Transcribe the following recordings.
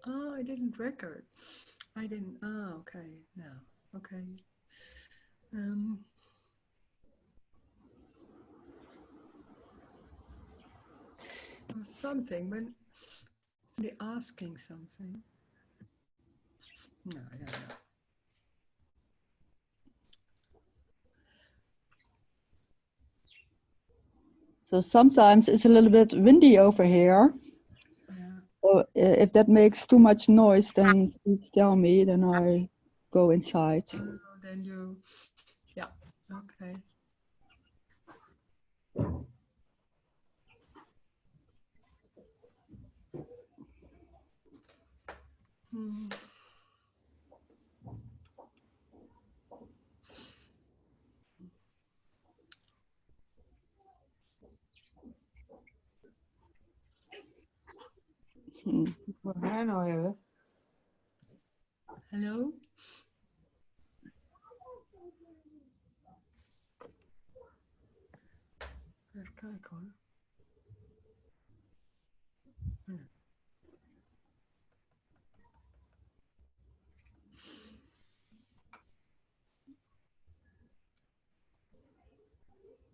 Oh, I didn't record. I didn't. Oh, okay. No. Okay. Um, something when somebody asking something. No, I don't know. So sometimes it's a little bit windy over here. Yeah. Or if that makes too much noise, then please tell me, then I go inside. Oh, then you. Yeah. Okay. Hmm. Hello. Even kijken hoor. Hmm.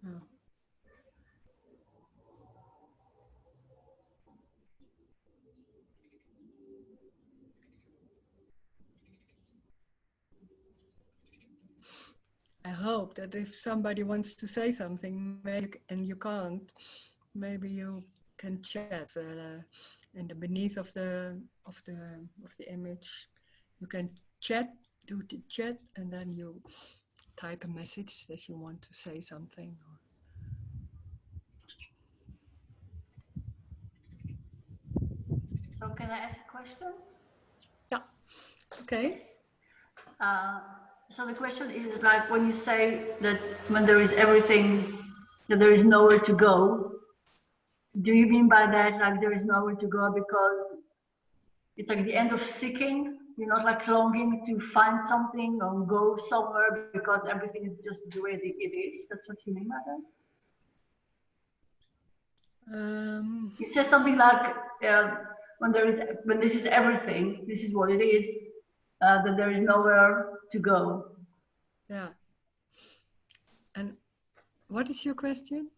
Oh. I hope that if somebody wants to say something, maybe, and you can't, maybe you can chat in the beneath of the image. You can chat, do the chat, and then you type a message that you want to say something. So can I ask a question? Yeah. Okay. So the question is like when you say that when there is everything, that there is nowhere to go, do you mean by that like there is nowhere to go because it's like the end of seeking? You're not like longing to find something or go somewhere because everything is just the way it is. That's what you mean by that? You said something like when this is everything, this is what it is, that there is nowhere to go. Yeah. And what is your question?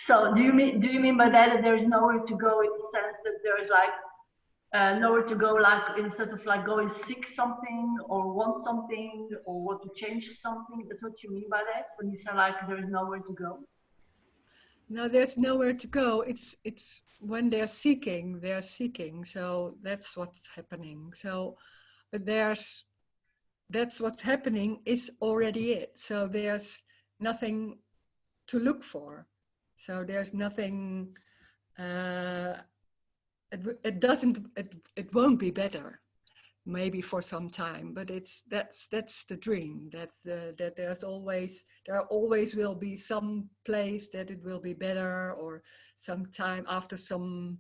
So do you mean by that there is nowhere to go in the sense that there is like nowhere to go, like in the sense of like go and seek something or want something or want to change something? That's what you mean by that when you say like there is nowhere to go? No, there's nowhere to go. It's when they're seeking. So that's what's happening. So, but that's what's happening is already it. So there's nothing to look for. So there's nothing. It won't be better. Maybe for some time, but that's the dream. That there always will be some place that it will be better, or some time after some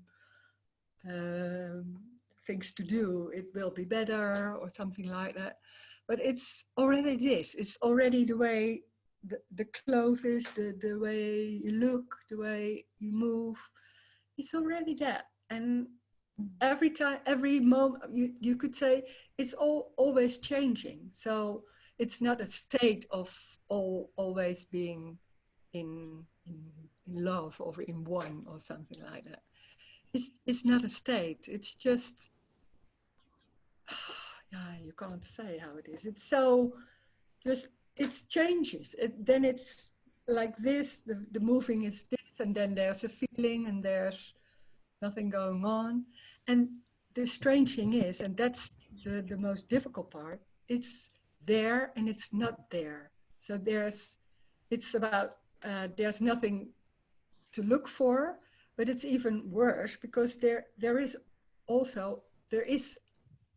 things to do, it will be better, or something like that. But it's already this. It's already the way the clothes, the way you look, the way you move. It's already that, and every time, every moment, you could say it's always changing. So it's not a state of always being in love or in one or something like that. It's not a state. It's just yeah, you can't say how it is. It's so just it changes. Then it's like this. The moving is this, and then there's a feeling, and there's nothing going on. And the strange thing is, and that's the most difficult part, it's there and it's not there. So it's about, there's nothing to look for, but it's even worse because there is also, there is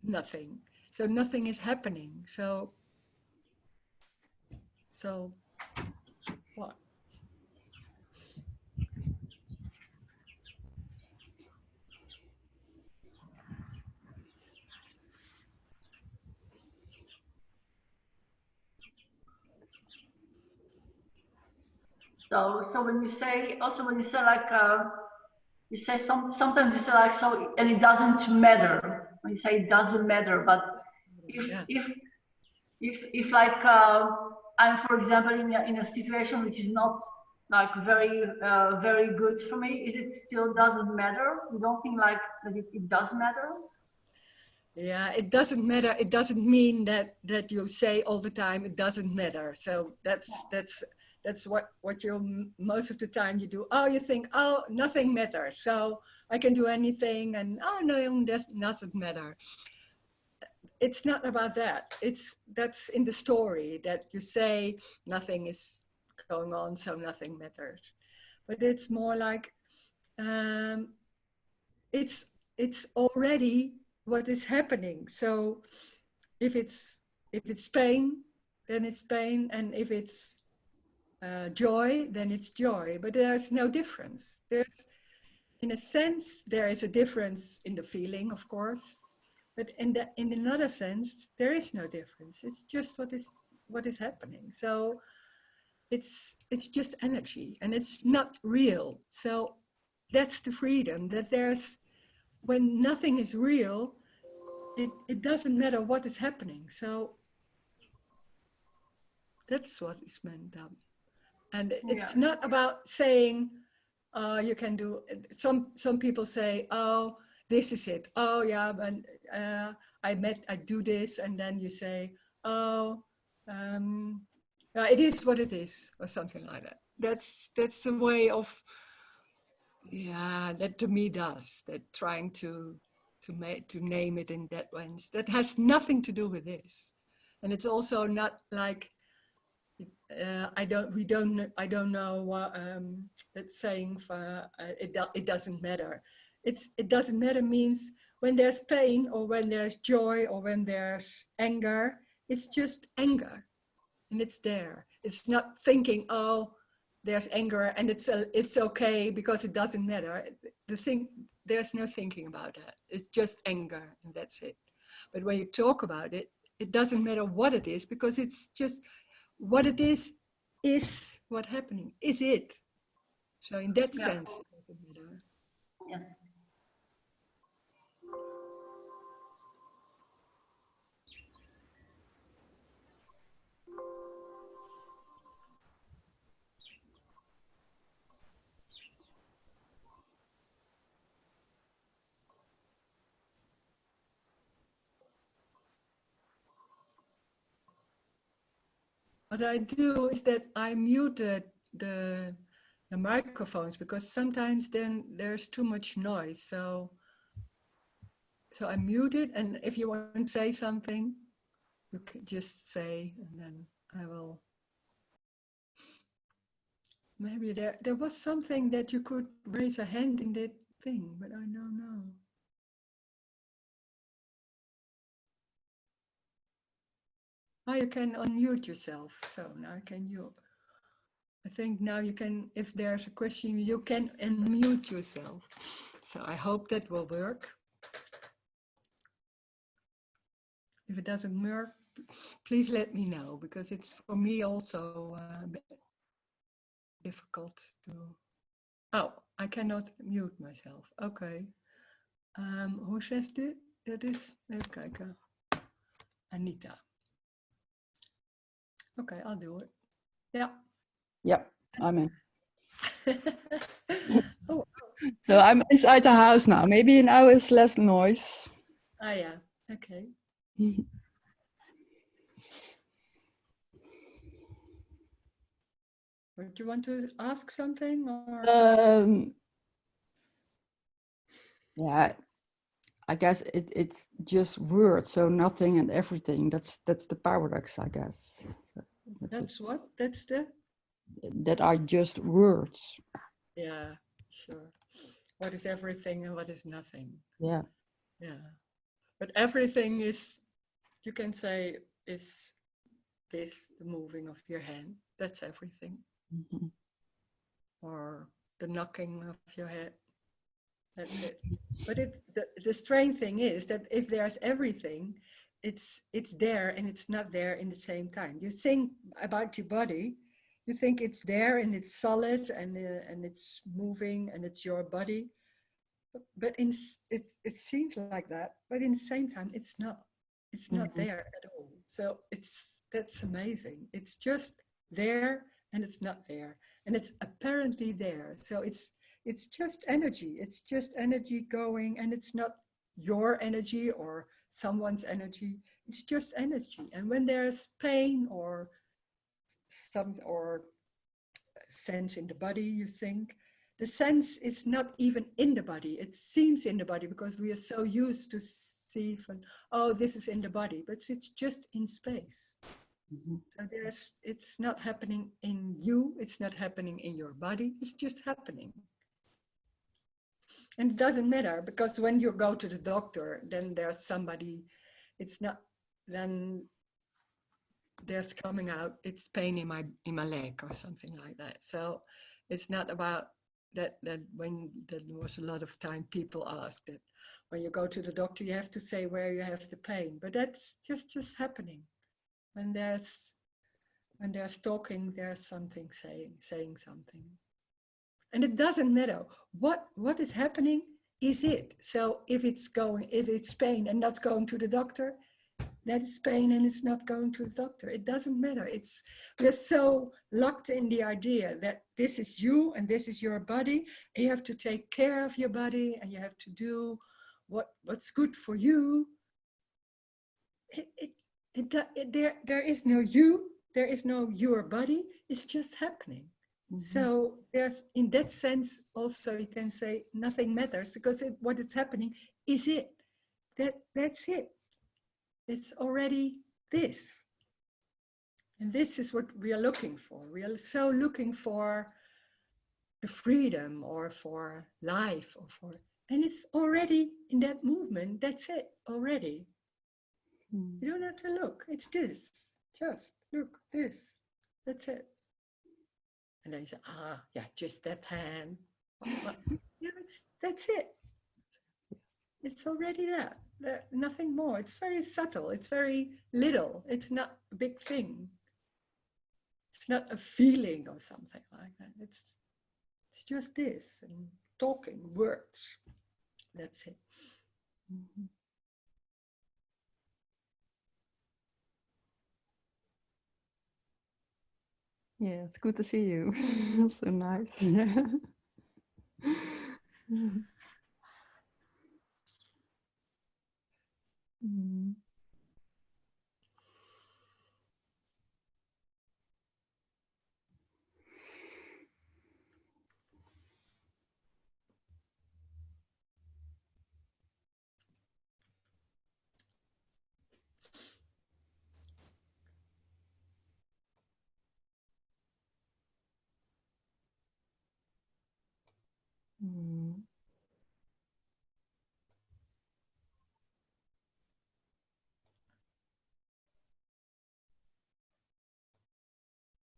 nothing. So nothing is happening. So what? So when you say when you say like you say sometimes you say like so and it doesn't matter. when you say it doesn't matter, but if Yeah. if like I'm, for example, in a situation which is not like very good for me, it still doesn't matter. You don't think like that it does matter? Yeah, it doesn't matter. It doesn't mean that you say all the time it doesn't matter. So that's what you most of the time you do. Oh, you think, oh, nothing matters, so I can do anything, and oh no, that doesn't matter. It's not about that. That's in the story that you say nothing is going on, so nothing matters. But it's more like um, it's already what is happening. So if it's pain, then it's pain, and if it's joy, then it's joy. But there's no difference. There's, in a sense, there is a difference in the feeling, of course, but in another sense, there is no difference. It's just what is happening. So it's just energy, and it's not real. So that's the freedom, that there's, when nothing is real, it doesn't matter what is happening. So that's what is meant up. And it's not about saying, you can do, some people say, oh, this is it. Oh yeah, but I do this, and then you say, oh, yeah, it is what it is, or something like that. That's a way of, yeah, that to me does that, trying to name it in that way. That has nothing to do with this, and it's also not like I don't know what that saying for it doesn't matter. It doesn't matter means when there's pain or when there's joy or when there's anger, it's just anger, and it's there. It's not thinking, oh, there's anger and it's okay because it doesn't matter. The thing, there's no thinking about that. It's just anger, and that's it. But when you talk about it, it doesn't matter what it is, because it's just what it is what happening, is it. So in that sense, it doesn't matter. Yeah. What I do is that I muted the microphones, because sometimes then there's too much noise. So I mute it, and if you want to say something, you can just say, and then I will. Maybe there was something that you could raise a hand in that thing, but I don't know. Oh, you can unmute yourself. So now can you? I think now you can, if there's a question, you can unmute yourself. So I hope that will work. If it doesn't work, please let me know, because it's for me also difficult to. Oh, I cannot mute myself. Okay. Hoe zegt dit? Dat is, even kijken. Anita. Okay, I'll do it. Yeah. Yeah, I'm in. Oh. So I'm inside the house now. Maybe now is less noise. Ah, yeah. Okay. Would you want to ask something, or? Yeah, I guess it's just words, so nothing and everything. That's the paradox, I guess. That's what? That's the? That are just words. Yeah, sure. What is everything and what is nothing? Yeah. Yeah. But everything is, you can say, is this, the moving of your hand. That's everything. Mm-hmm. Or the knocking of your head. That's it. But the strange thing is that if there's everything, it's there and it's not there in the same time. You think about your body, you think it's there and it's solid and it's moving and it's your body. but it seems like that, but in the same time, it's not. It's not there at all. So that's amazing. It's just there and it's not there, and it's apparently there. So it's just energy. It's just energy going, and it's not your energy or someone's energy. It's just energy. And when there's pain or sense in the body, you think the sense is not even in the body. It seems in the body because we are so used to see from, oh, this is in the body, but it's just in space. So it's not happening in you, it's not happening in your body, it's just happening. And it doesn't matter, because when you go to the doctor, then there's somebody, it's not, then there's coming out, it's pain in my leg or something like that. So it's not about that when there was a lot of time people ask that when you go to the doctor, you have to say where you have the pain, but that's just happening. When there's talking, there's something saying something. And it doesn't matter what is happening, is it. So if it's pain and not going to the doctor, that is pain and it's not going to the doctor. It doesn't matter. We're so locked in the idea that this is you and this is your body. And you have to take care of your body and you have to do what's good for you. There is no you. There is no your body. It's just happening. So there's, in that sense, also you can say nothing matters, because what is happening is it. That's it. It's already this. And this is what we are looking for. We are so looking for the freedom or for life and it's already in that movement. That's it already. You don't have to look. It's this. Just look, this. That's it. And then you say, yeah, just that hand. Yeah, that's it. It's already that. Nothing more. It's very subtle. It's very little. It's not a big thing. It's not a feeling or something like that. It's just this and talking words. That's it. Yeah, it's good to see you. So nice. Yeah.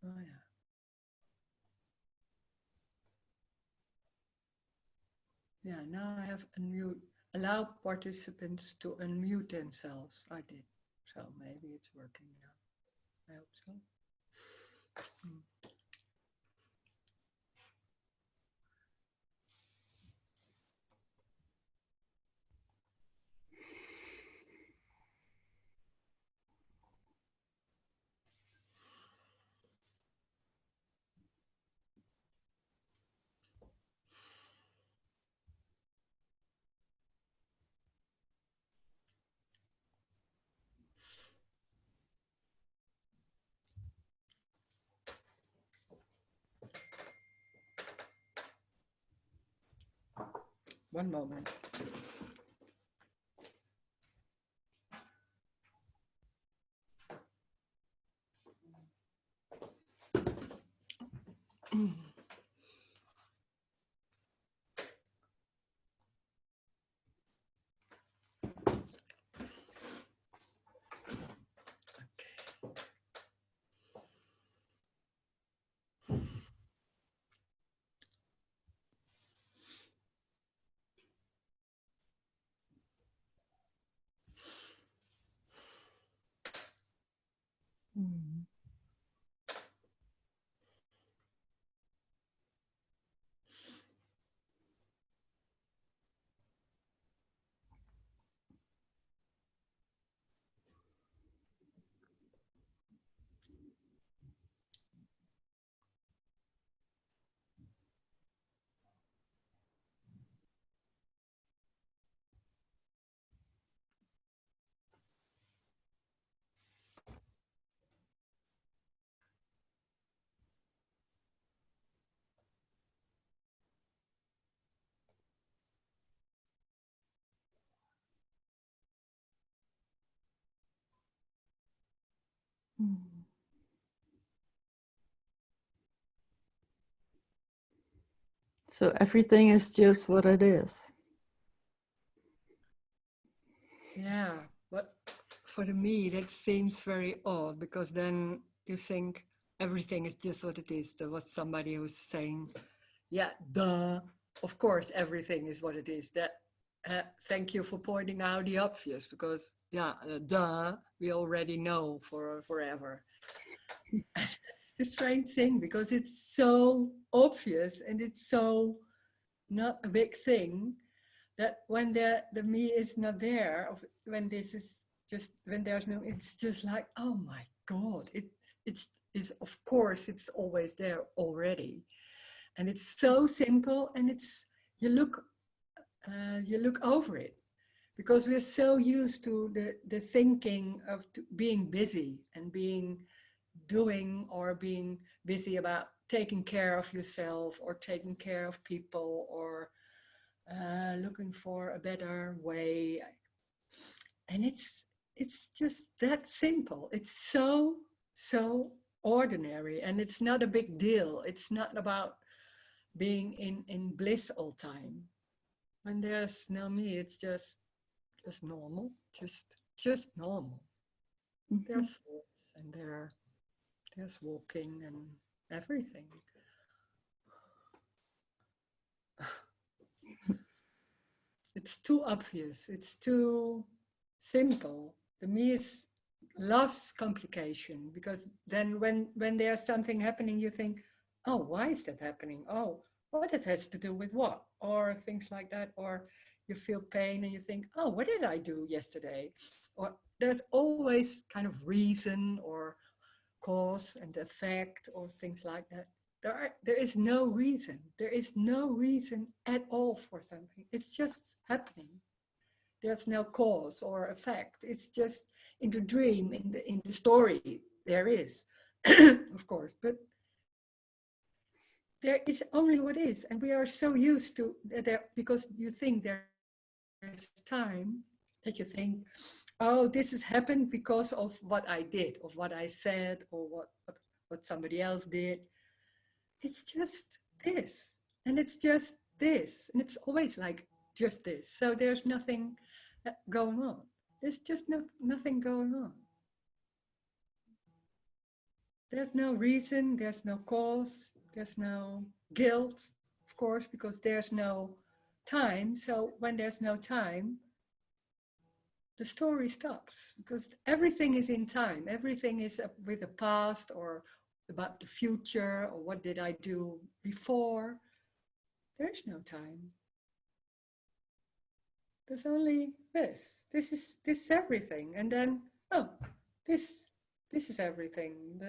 Oh, yeah. Yeah, now I have allow participants to unmute themselves. I did. So maybe it's working now. I hope so. One moment. Mm. So everything is just what it is. Yeah, but for me, that seems very odd because then you think everything is just what it is. There was somebody who was saying, yeah, duh, of course, everything is what it is. That, thank you for pointing out the obvious because, yeah, duh, we already know for forever. That's the strange thing because it's so obvious and it's so not a big thing that when the me is not there, of when this is just when there's no, it's just like, oh my god, it's is of course it's always there already, and it's so simple, and it's you look over it because we're so used to the thinking of being busy and being doing or being busy about taking care of yourself or taking care of people or looking for a better way, and it's just that simple. It's so ordinary, and it's not a big deal. It's not about being in bliss all time. When there's no me, it's just normal, just normal. There's thoughts and there's walking and everything. It's too obvious. It's too simple. The me is loves complication because then when there's something happening, you think, oh, why is that happening? Oh, what it has to do with what? Or things like that. Or you feel pain and you think, oh, what did I do yesterday? Or there's always kind of reason or cause and effect or things like that. There is no reason. There is no reason at all for something. It's just happening. There's no cause or effect. It's just in the dream, in the story, there is, of course, but there is only what is, and we are so used to that because you think there's time that you think, oh, this has happened because of what I did, of what I said, or what somebody else did. It's just this, and it's just this, and it's always like just this. So there's nothing going on. There's just nothing going on. There's no reason, there's no cause, there's no guilt, of course, because there's no time. So when there's no time, the story stops because everything is in time. Everything is with the past or about the future or what did I do before. There's no time. There's only this. This is everything. And then, oh, this is everything.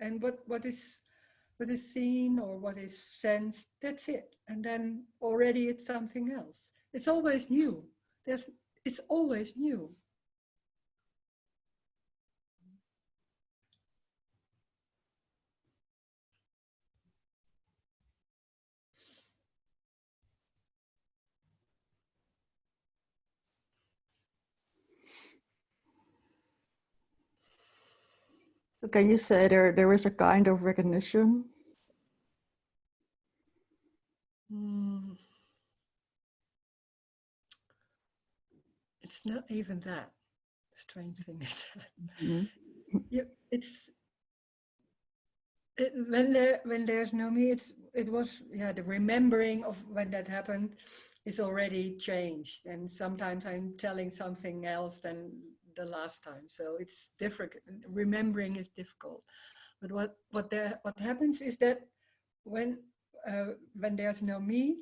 And what is seen or what is sensed, that's it. And then already it's something else. It's always new. It's always new. So can you say there is a kind of recognition? It's not even that. The strange thing is that when there's no me, it was the remembering of when that happened is already changed, and sometimes I'm telling something else than the last time, so it's different. Remembering is difficult, but what happens is that when there's no me,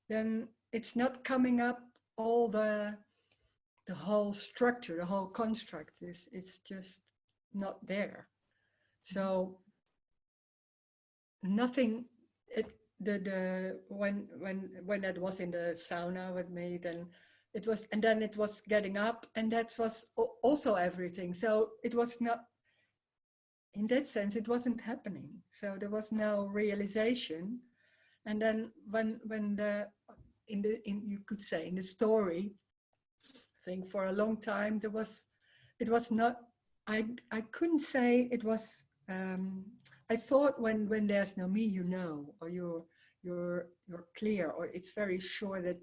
then it's not coming up all the whole structure, the whole construct is it's just not there. So nothing. When that was in the sauna with me, then it was, and then it was getting up, and that was also everything. So it was not, in that sense, it wasn't happening. So there was no realization. And then when you could say in the story, I think for a long time it was not I couldn't say it was. I thought when there's no me, you know, or you're clear, or it's very sure that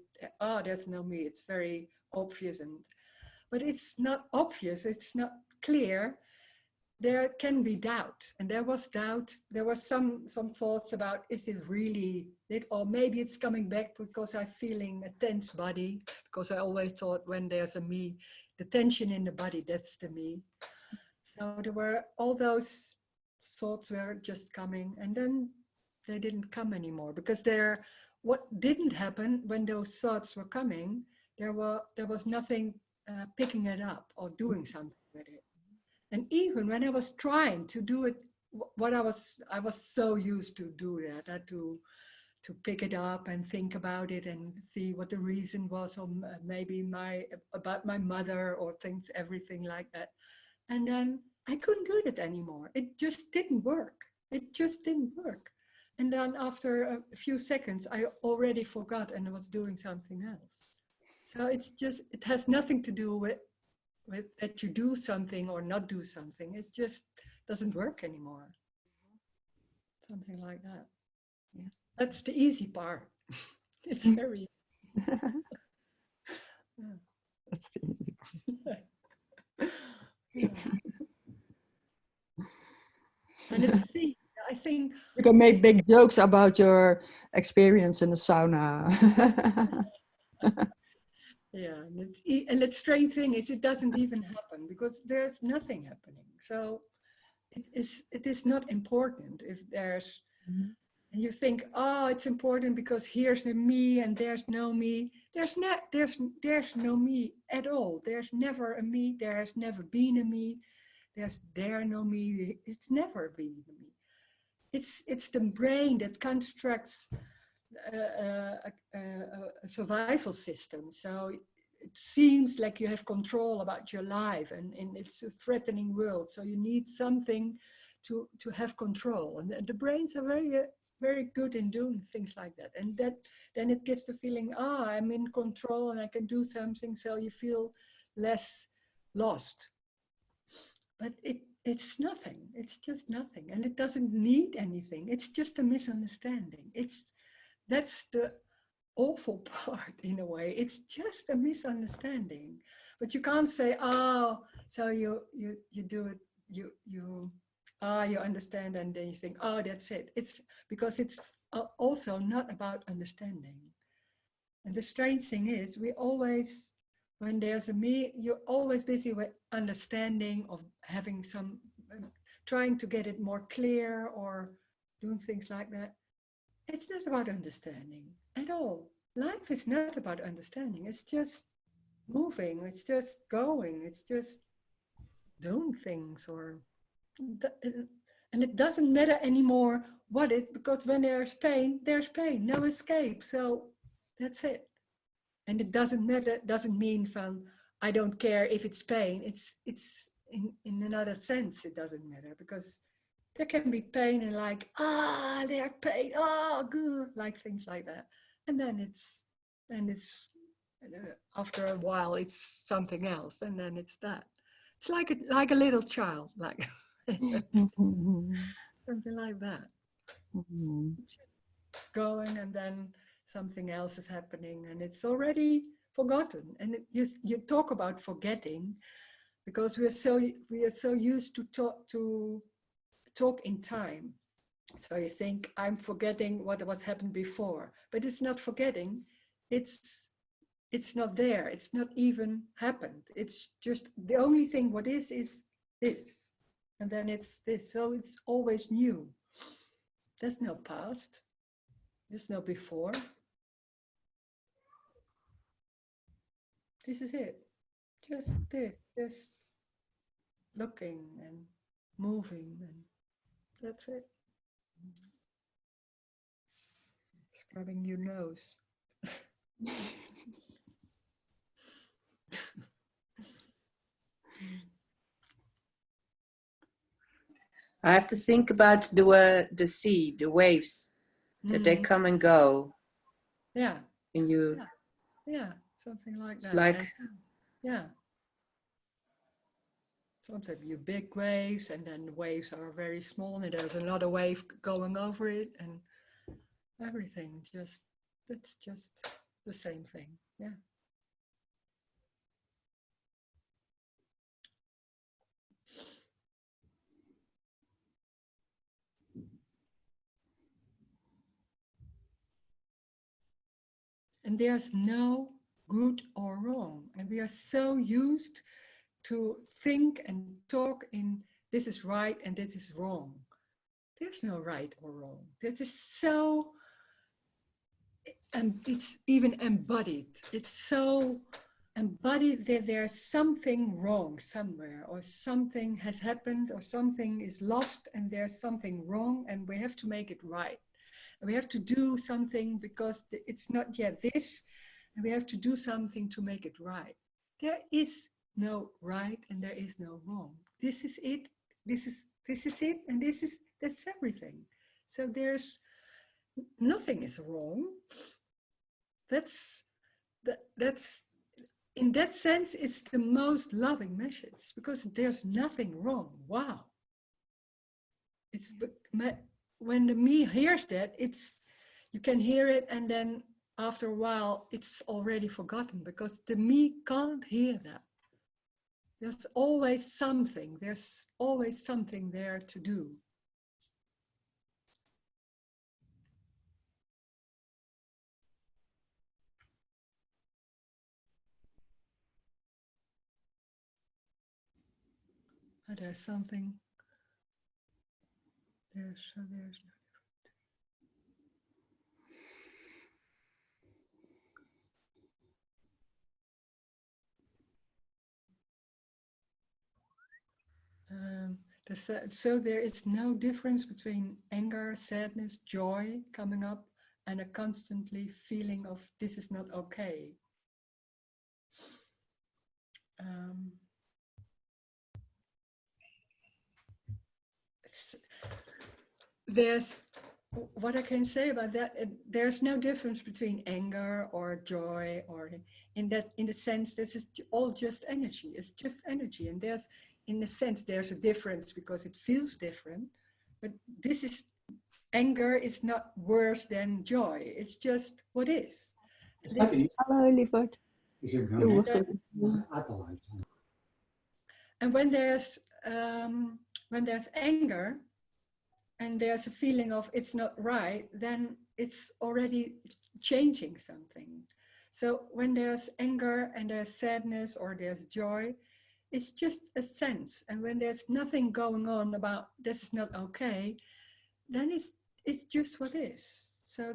there's no me. It's very obvious, but it's not obvious. It's not clear. There can be doubt, and there was doubt. There was some thoughts about, is this really it, or maybe it's coming back because I'm feeling a tense body, because I always thought when there's a me, the tension in the body, that's the me. So there were all those thoughts were just coming, and then they didn't come anymore, because what didn't happen when those thoughts were coming, there was nothing picking it up or doing something with it. And even when I was trying to do it, what I was so used to do that, I had to pick it up and think about it and see what the reason was, or maybe about my mother or things, everything like that. And then I couldn't do it anymore. It just didn't work. It just didn't work. And then after a few seconds, I already forgot and was doing something else. So it has nothing to do with that you do something or not do something. It just doesn't work anymore. Something like that. Yeah. That's the easy part. It's very yeah. That's the easy part. Yeah. And I think You can make big jokes about your experience in the sauna. yeah, and the strange thing is it doesn't even happen, because there's nothing happening. So it is not important if there's, and you think, oh, it's important because here's the me and there's no me. There's no me at all. There's never a me. There has never been a me. There's no me. It's never been a me. It's the brain that constructs a survival system. So it seems like you have control about your life, and it's a threatening world. So you need something to have control. And the brains are very good in doing things like that. And then it gives the feeling, I'm in control and I can do something. So you feel less lost. But it's nothing. It's just nothing. And it doesn't need anything. It's just a misunderstanding. That's the awful part in a way. It's just a misunderstanding. But you can't say, so you do it, you understand, and then you think, that's it. It's because it's also not about understanding. And the strange thing is, we always, when there's a me, you're always busy with understanding, of having some, trying to get it more clear or doing things like that. It's not about understanding at all. Life is not about understanding. It's just moving. It's just going. It's just doing things, and it doesn't matter anymore what it, because when there's pain, no escape. So that's it. And it doesn't matter, doesn't mean from, I don't care if it's pain. It's in another sense, it doesn't matter, because there can be pain and like, there's pain, good, like things like that. And then it's after a while, it's something else, and then it's that. It's like a little child, like something like that. Going, and then something else is happening, and it's already forgotten. And you talk about forgetting, because we are so used to talk in time. So you think, I'm forgetting what happened before, but it's not forgetting. It's not there. It's not even happened. It's just the only thing what is this, and then it's this. So it's always new. There's no past. There's no before. This is it. Just this. Just looking and moving, and that's it. Scrubbing your nose. I have to think about the sea, the waves, that they come and go. Yeah. And you. Yeah. Something like It's that. like. Yeah. Sometimes you big waves, and then the waves are very small, and there's another wave going over it, and everything just, that's just the same thing. Yeah. And there's no good or wrong. And we are so used to think and talk in this is right and this is wrong. There's no right or wrong. That is so, and it's even embodied. It's so embodied that there's something wrong somewhere, or something has happened, or something is lost, and there's something wrong, and we have to make it right. And we have to do something because it's not yet this, and we have to do something to make it right. There is no right and there is no wrong. This is it. This is it, and that's everything. So there's nothing is wrong. That's in that sense, it's the most loving message, because there's nothing wrong. Wow. It's when the me hears that, it's, you can hear it, and then after a while it's already forgotten, because the me can't hear that. There's always something there to do. But there's something, there's no. So there is no difference between anger, sadness, joy coming up, and a constantly feeling of this is not okay. There's, what I can say about that, there's no difference between anger or joy, or in the sense this is all just energy. It's just energy, and there's, in a sense, there's a difference because it feels different, but this is, anger is not worse than joy. It's just what is. Hallo lieverd. And when there's anger, and there's a feeling of it's not right, then it's already changing something. So when there's anger and there's sadness or there's joy, it's just a sense. And when there's nothing going on about this is not okay, then it's just what is. So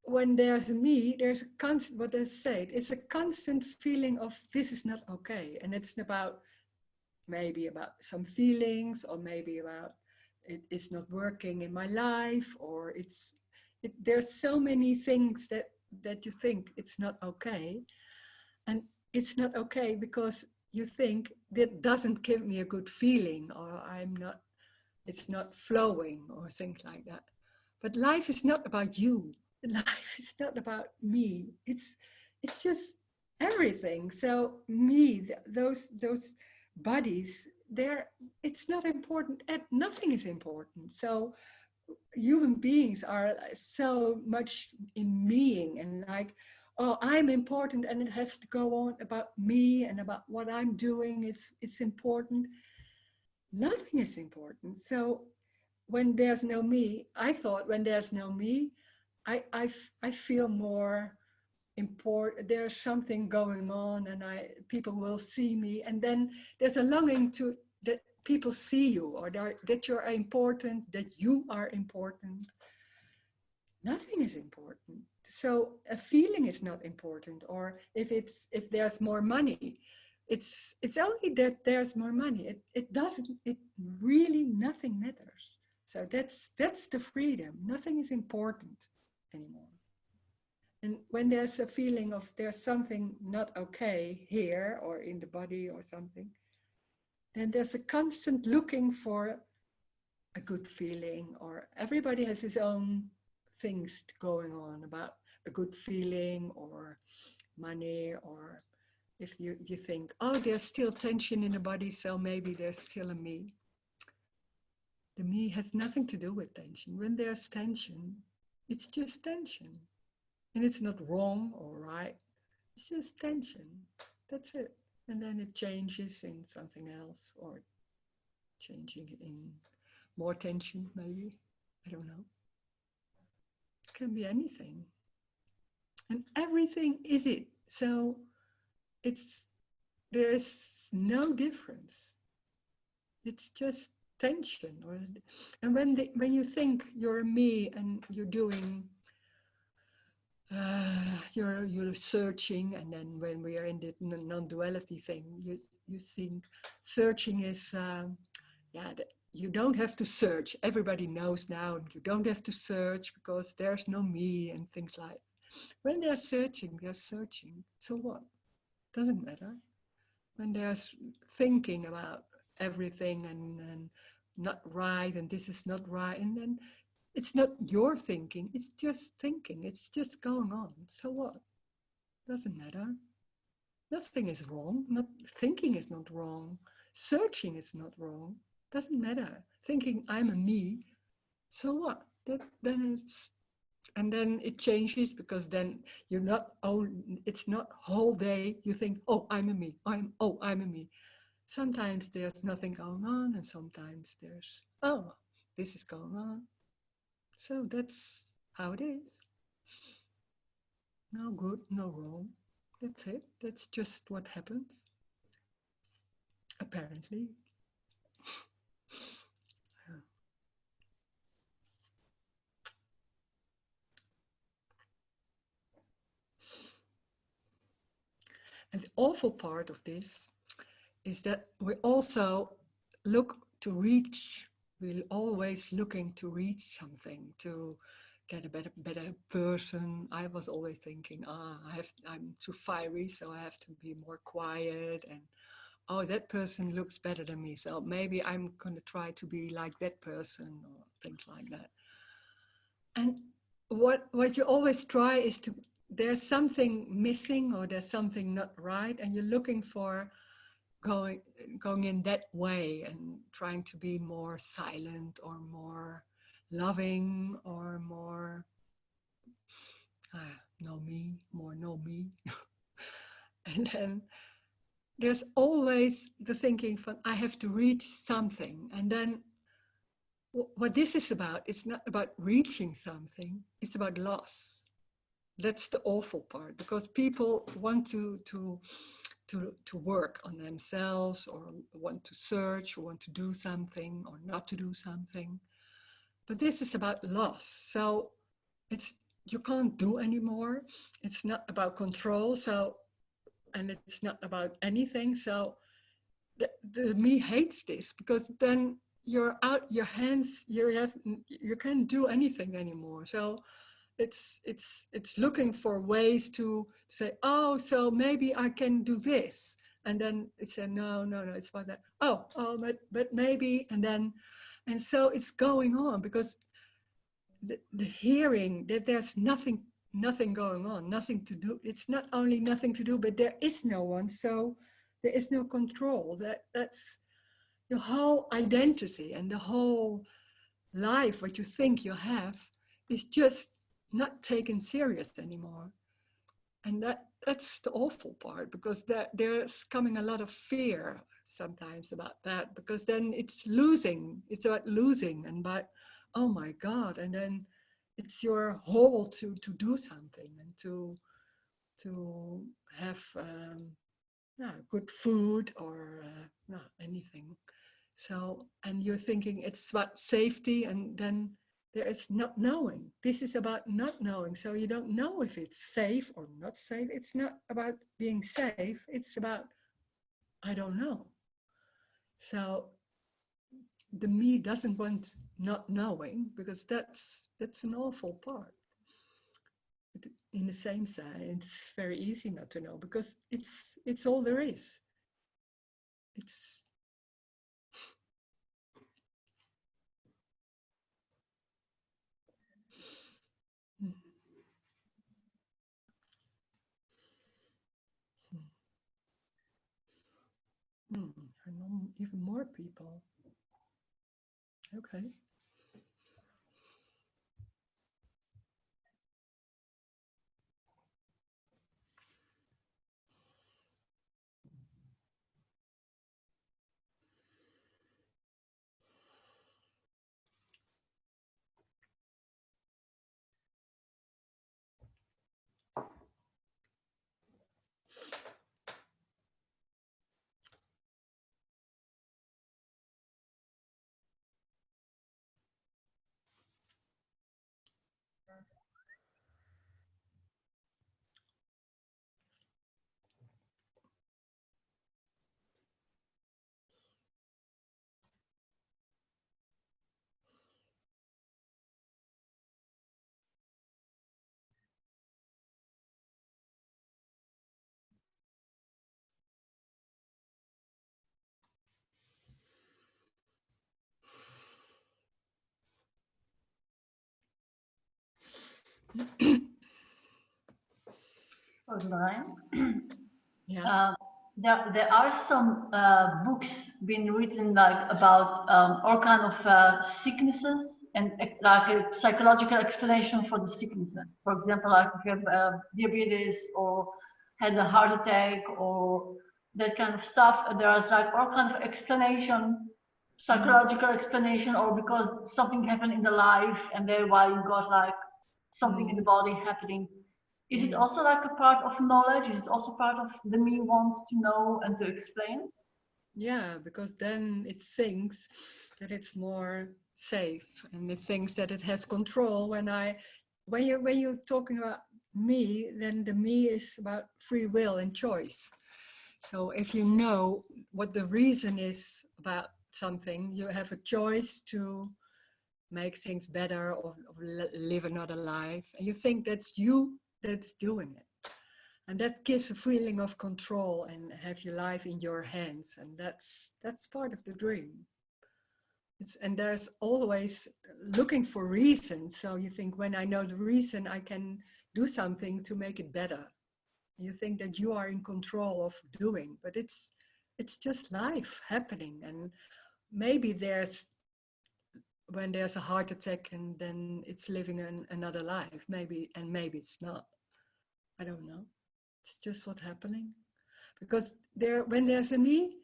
when there's a me, there's a constant, what I said, it's a constant feeling of this is not okay. And it's about, maybe about some feelings, or maybe about it's not working in my life, or there's so many things that you think it's not okay. And it's not okay because you think that doesn't give me a good feeling, or it's not flowing, or things like that. But life is not about you. Life is not about me. It's just everything. So me, those bodies, it's not important, and nothing is important. So human beings are so much in meing, and like, oh, I'm important, and it has to go on about me and about what I'm doing. It's important. Nothing is important. So when there's no me, I thought when there's no me, I feel more important. There's something going on, and people will see me, and then there's a longing to that people see you, or that you're important, that you are important. Nothing is important. So a feeling is not important, or if there's more money, it's only that there's more money. It doesn't. It really, nothing matters. So that's the freedom. Nothing is important anymore. And when there's a feeling of there's something not okay here or in the body or something, then there's a constant looking for a good feeling, or everybody has his own things going on about a good feeling or money or if you think, oh, there's still tension in the body, so maybe there's still a me. The me has nothing to do with tension. When there's tension, it's just tension. And it's not wrong or right. It's just tension. That's it. And then it changes in something else, or changing in more tension, maybe. I don't know. It can be anything. And everything is it. So there's no difference. It's just tension. And when you think you're a me and you're doing, you're searching, and then when we are in the non-duality thing, you think searching is, you don't have to search. Everybody knows now, you don't have to search because there's no me and things like. When they're searching, they're searching. So what? Doesn't matter. When there's thinking about everything and not right, and this is not right, and then it's not your thinking, it's just thinking, it's just going on. So what? Doesn't matter. Nothing is wrong. Thinking is not wrong. Searching is not wrong. Doesn't matter. Thinking I'm a me. So what? And then it changes, because then you're not it's not whole day you think, oh, I'm a me. I'm a me. Sometimes there's nothing going on, and sometimes there's, oh, this is going on. So that's how it is. No good, no wrong. That's it. That's just what happens. Apparently. And the awful part of this is that we also look to reach. We're always looking to reach something, to get a better person. I was always thinking, I'm too fiery, so I have to be more quiet. And oh, that person looks better than me, so maybe I'm going to try to be like that person, or things like that. And what you always try is to, there's something missing, or there's something not right, and you're looking for going in that way and trying to be more silent or more loving or more know me, more know me. And then there's always the thinking from, I have to reach something. And then what this is about, it's not about reaching something, it's about loss. That's the awful part, because people want to work on themselves, or want to search, or want to do something, or not to do something. But this is about loss. So you can't do anymore. It's not about control. So, and it's not about anything. So the me hates this, because then you're out your hands, you can't do anything anymore. So it's looking for ways to say, oh, so maybe I can do this. And then it said, no, it's about that. Oh, but maybe, and so it's going on, because the hearing that there's nothing going on, nothing to do. It's not only nothing to do, but there is no one. So there is no control. That's your whole identity, and the whole life, what you think you have, is just not taken serious anymore. And that's the awful part, because there's coming a lot of fear sometimes about that, because then it's about losing, and about, oh my God, and then it's your whole to do something, and to have good food, or anything. So, and you're thinking it's about safety, and then there is not knowing. This is about not knowing. So you don't know if it's safe or not safe. It's not about being safe. It's about, I don't know. So the me doesn't want not knowing, because that's an awful part. In the same sense, it's very easy not to know, because it's all there is. It's I know even more people. Okay. Rosemarijn. Yeah. There are some books being written like about all kind of sicknesses and like a psychological explanation for the sicknesses. For example, like if you have diabetes or had a heart attack or that kind of stuff, there is like all kind of explanation, psychological explanation, or because something happened in the life and that's why you got like something in the body happening. Is it also like a part of knowledge? Is it also part of the me wants to know and to explain? Yeah, because then it thinks that it's more safe, and it thinks that it has control. When you're talking about me, then the me is about free will and choice. So if you know what the reason is about something, you have a choice to make things better or live another life, and you think that's you that's doing it. And that gives a feeling of control and have your life in your hands, and that's part of the dream. And there's always looking for reasons. So you think, when I know the reason, I can do something to make it better. You think that you are in control of doing, but it's just life happening. And maybe when there's a heart attack, and then it's living another life, maybe, and maybe it's not. I don't know. It's just what's happening. Because when there's a me,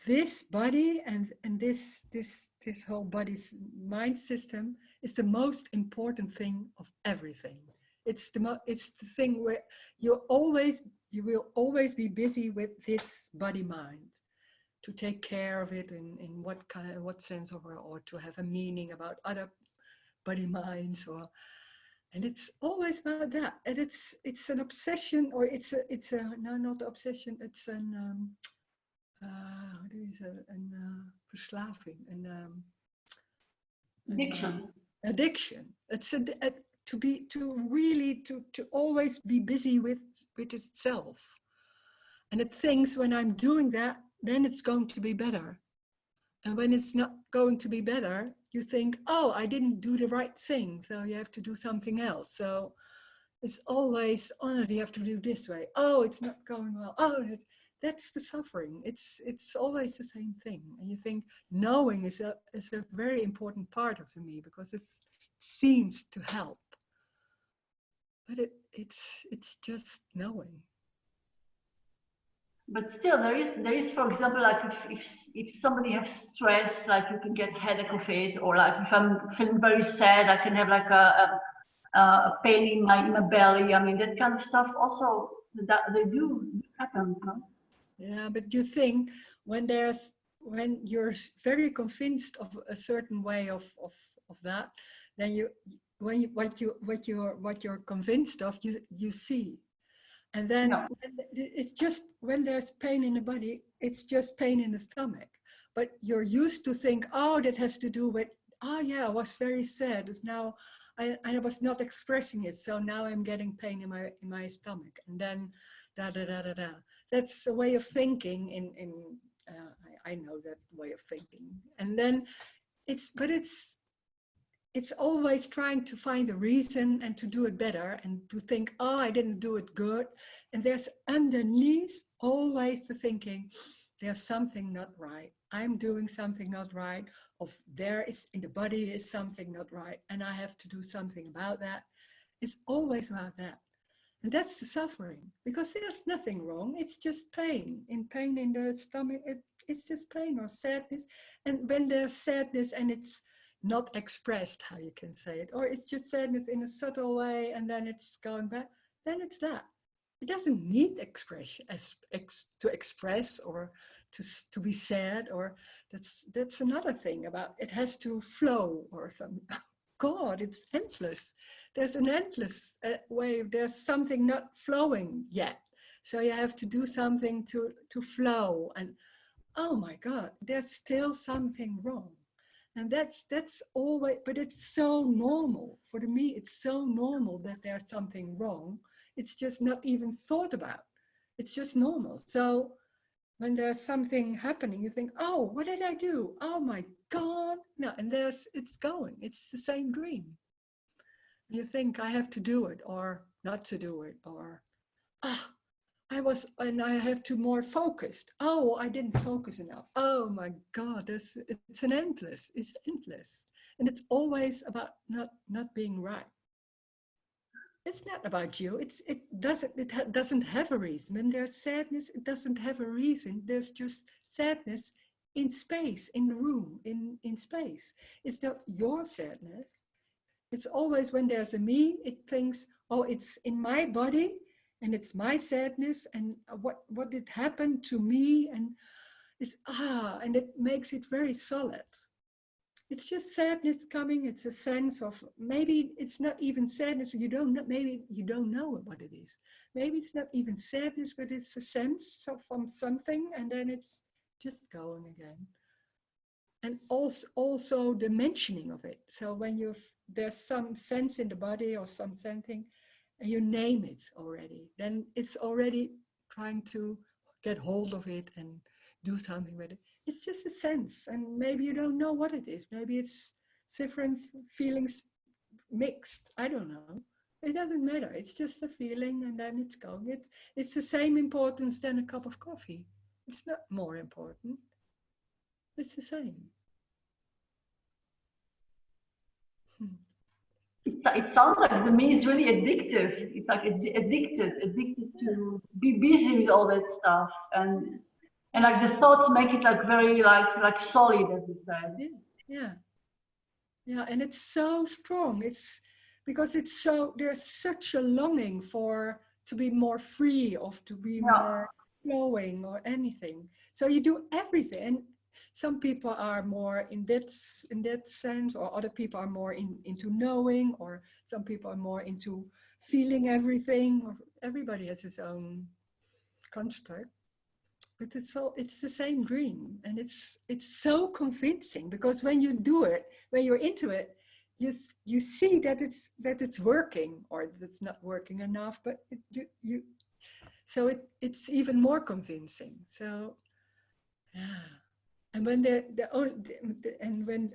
this body and this whole body's mind system is the most important thing of everything. It's the thing where you will always be busy with this body mind, to take care of it in what sense, or to have a meaning about other body minds, and it's always about that. And it's an obsession, or it's a no, not obsession. It's an what is it? Verslaving, Addiction. Addiction. It's to always be busy with itself, and it thinks, when I'm doing that, then it's going to be better. And when it's not going to be better, you think, oh, I didn't do the right thing, so you have to do something else. So it's always, oh, you have to do this way. Oh, it's not going well. Oh, that's the suffering. It's always the same thing. And you think knowing is a very important part of me, because it seems to help. But it's just knowing. But still, there is, for example, like if somebody has stress, like you can get headache of it, or like if I'm feeling very sad, I can have like a pain in my belly. I mean, that kind of stuff also, that they do happen, no? Yeah, but you think when you're very convinced of a certain way of that, then what you're convinced of, you see. And then No. it's just, when there's pain in the body, it's just pain in the stomach. But you're used to think, oh, that has to do with, oh yeah, I was very sad. It's now I was not expressing it, so now I'm getting pain in my stomach. And then da da da da da. That's a way of thinking. I know that way of thinking. And then it's always trying to find a reason and to do it better, and to think, oh, I didn't do it good. And there's underneath always the thinking, there's something not right. I'm doing something not right. Of there is in the body is something not right, and I have to do something about that. It's always about that. And that's the suffering, because there's nothing wrong. It's just pain. In pain in the stomach, it's just pain or sadness. And when there's sadness and it's not expressed, how you can say it, or it's just sadness in a subtle way and then it's going back, then it's that. It doesn't need expression to express or to be sad, or that's another thing about it has to flow or something. God, it's endless. There's an endless way. There's something not flowing yet. So you have to do something to flow. And oh my God, there's still something wrong. And that's always, but it's so normal. For me, it's so normal that there's something wrong. It's just not even thought about. It's just normal. So when there's something happening, you think, oh, what did I do? Oh my God. No, and it's going. It's the same dream. You think I have to do it or not to do it, or and I have to more focused. Oh, I didn't focus enough. Oh my God, it's endless. And it's always about not being right. It's not about you. It doesn't have a reason. When there's sadness, it doesn't have a reason. There's just sadness in space, in the room, in space. It's not your sadness. It's always when there's a me, it thinks, oh, it's in my body and it's my sadness and what did happen to me, and it's and it makes it very solid. It's just sadness coming. It's a sense of, maybe it's not even sadness. Maybe you don't know what it is. Maybe it's not even sadness, but it's a sense from something, and then it's just going again. And also the mentioning of it. So when there's some sense in the body or something, and you name it already, then it's already trying to get hold of it and do something with it. It's just a sense, and maybe you don't know what it is. Maybe it's different feelings mixed. I don't know. It doesn't matter. It's just a feeling, and then it's going. It's the same importance than a cup of coffee. It's not more important. It's the same. It sounds like to me it's really addictive. It's like addicted to be busy with all that stuff, and like the thoughts make it like very like solid, as you say. Yeah, and it's so strong. It's because there's such a longing to be more free, of to be more flowing or anything. So you do everything. And some people are more in that sense, or other people are more into knowing, or some people are more into feeling everything. Or everybody has his own construct. But it's the same dream, and it's so convincing, because when you do it, when you're into it, you see that it's working, or that it's not working enough, but it's even more convincing. So yeah. And when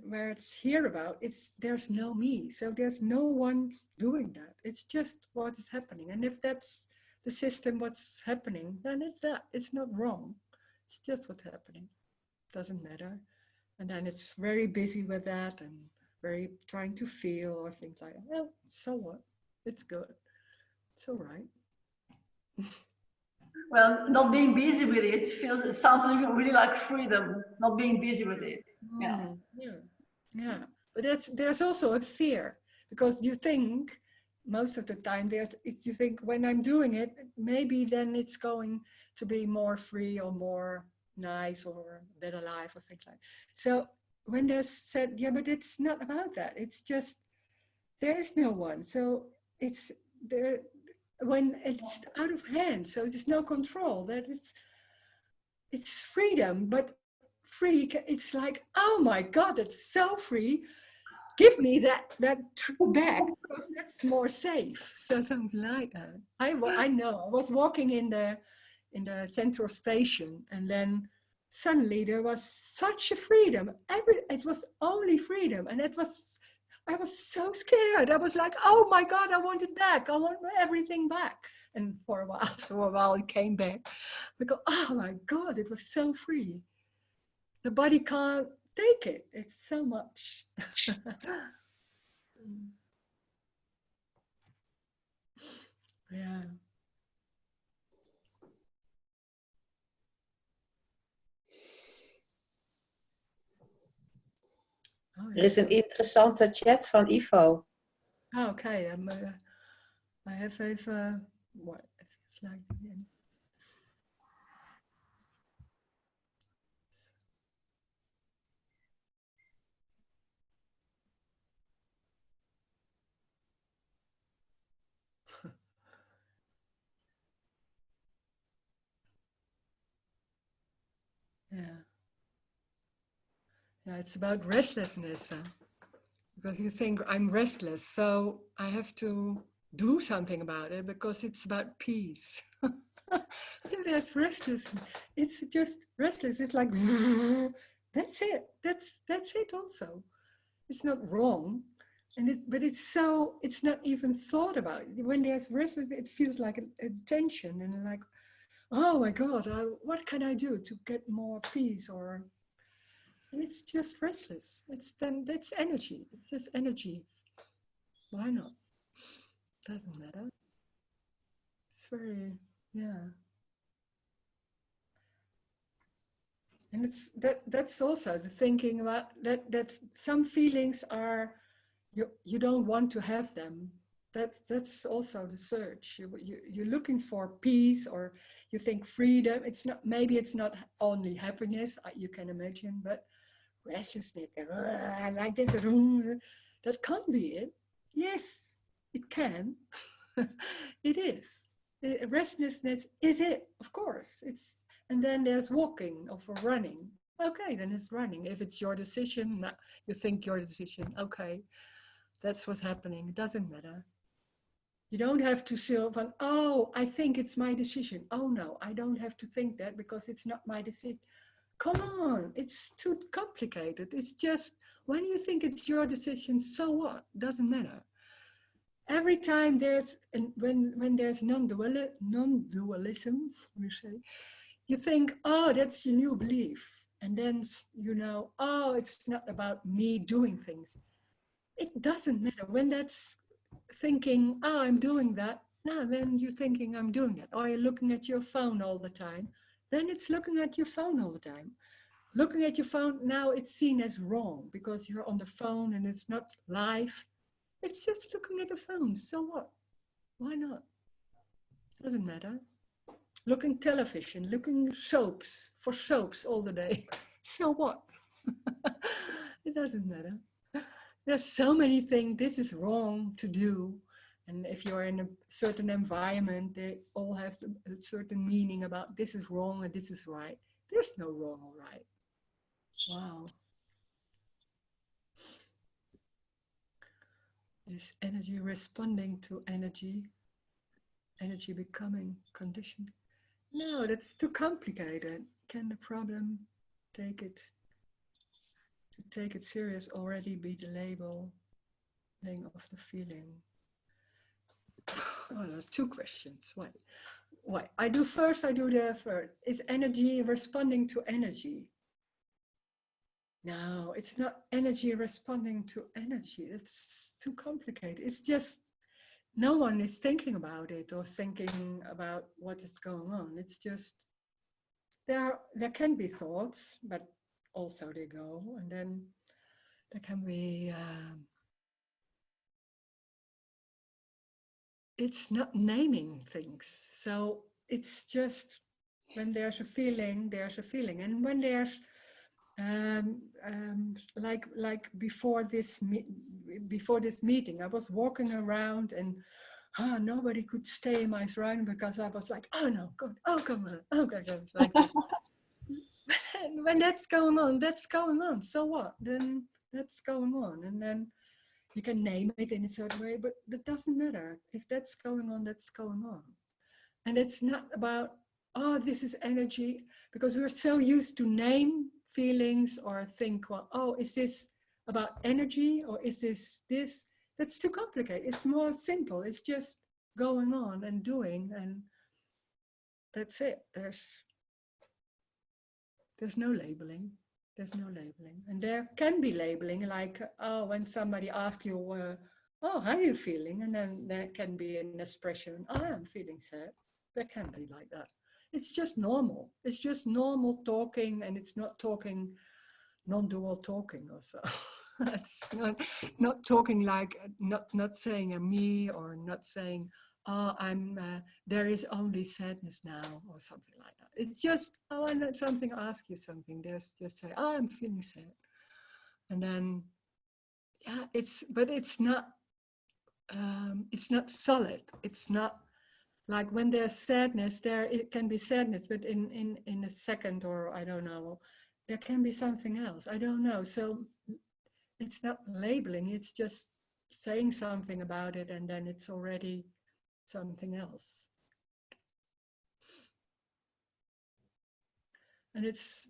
where it's here about, there's no me, so there's no one doing that. It's just what is happening, and if that's the system, what's happening, then it's not wrong. It's just what's happening. Doesn't matter. And then it's very busy with that and very trying to feel or things like that. Well, so what? It's good. It's all right. Well, not being busy with it sounds really like freedom. Not being busy with it. Yeah. But there's also a fear, because you think most of the time you think, when I'm doing it, maybe then it's going to be more free or more nice or better life or things like that. So when there's said, yeah, but it's not about that. It's just, there is no one. So it's there when it's out of hand. So there's no control. That it's freedom, but free. It's like, oh my God, it's so free. Give me that back, because that's more safe. So something like that. I know. I was walking in the central station, and then suddenly there was such a freedom. It was only freedom, and it was I was so scared. I was like, oh my God, I want it back. I want everything back. And for a while, after a while, it came back. I go, oh my God, it was so free. The body can't take it. It's so much. Yeah. Oh, Er is een interessante chat van Ivo. oh, okay. I have what if it's like again. Yeah. Yeah, it's about restlessness. Because you think I'm restless, so I have to do something about it because it's about peace. There's restless. It's just restless. It's like that's it. That's it. Also, it's not wrong, but it's not even thought about. When there's restless, it feels like a tension and like, oh my God, what can I do to get more peace or. And it's just restless. That's energy. It's just energy. Why not? Doesn't matter. It's very, yeah. And that's also the thinking about that some feelings are you don't want to have them. That's also the search. You're looking for peace or you think freedom. Maybe it's not only happiness, you can imagine, but restlessness, like this, that can't be it. Yes, it can. It is. Restlessness is it, of course. And then there's walking or for running. Okay, then it's running. If it's your decision, you think your decision, okay, that's what's happening. It doesn't matter. You don't have to say, oh, I think it's my decision. Oh no, I don't have to think that because it's not my decision. Come on, it's too complicated. It's just when you think it's your decision, so what? Doesn't matter. Every time when there's non-dualism, we say, you think, oh, that's your new belief. And then oh, it's not about me doing things. It doesn't matter. When that's thinking, oh, I'm doing that, no, then you're thinking I'm doing that. Or you're looking at your phone all the time, then it's looking at your phone all the time. Looking at your phone, now it's seen as wrong because you're on the phone and it's not live. It's just looking at the phone. So what? Why not? Doesn't matter. Looking television, looking soaps all the day. So what? It doesn't matter. There's so many things. This is wrong to do. And if you're in a certain environment, they all have a certain meaning about this is wrong and this is right. There's no wrong or right. Wow. Is energy responding to energy? Energy becoming conditioned? No, that's too complicated. Can the problem take it serious already be the labeling of the feeling? Oh, there's two questions. Why? I do the first. Is energy responding to energy? No, it's not energy responding to energy. It's too complicated. It's just no one is thinking about it or thinking about what is going on. It's just there can be thoughts, but also they go, and then there can be it's not naming things. So it's just when there's a feeling, and when there's like before this meeting, I was walking around and nobody could stay in my surrounding because I was like, oh no, God, oh come on, oh God, like this. When that's going on. So what? Then that's going on, and then you can name it in a certain way, but it doesn't matter. If that's going on, that's going on. And it's not about, oh, this is energy, because we're so used to name feelings or think, well, oh, is this about energy, or is this? That's too complicated. It's more simple. It's just going on and doing, and that's it. There's no labeling. There's no labeling. And there can be labeling, like, oh, when somebody asks you, oh, how are you feeling? And then there can be an expression, oh, I'm feeling sad. There can be like that. It's just normal. It's just normal talking, and it's not talking, non-dual talking or so. It's not talking like, not saying a me, or not saying, oh, there is only sadness now, or something like that. It's just, oh, I know something, ask you something. There's just say, oh, I'm feeling sad. And then, yeah, but it's not solid. It's not like when there's sadness, it can be sadness, but in a second, or I don't know, there can be something else. I don't know. So it's not labeling, it's just saying something about it, and then it's already something else. And it's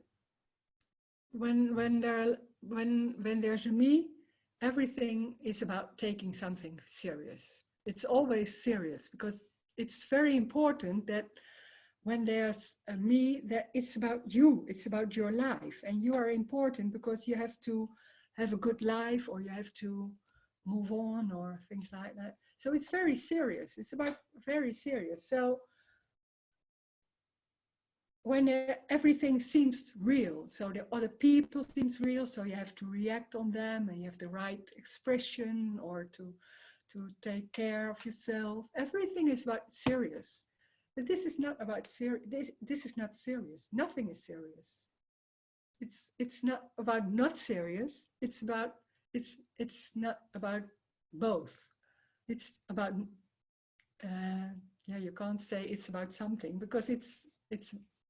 when there's a me, everything is about taking something serious. It's always serious, because it's very important that when there's a me, that it's about you, it's about your life, and you are important because you have to have a good life, or you have to move on, or things like that. So it's very serious. It's about very serious. So when everything seems real, so the other people seems real, so you have to react on them, and you have the right expression, or to take care of yourself. Everything is about serious. But this is not about serious. This is not serious. Nothing is serious. It's not about not serious. It's not about both. It's about yeah, you can't say it's about something, because it's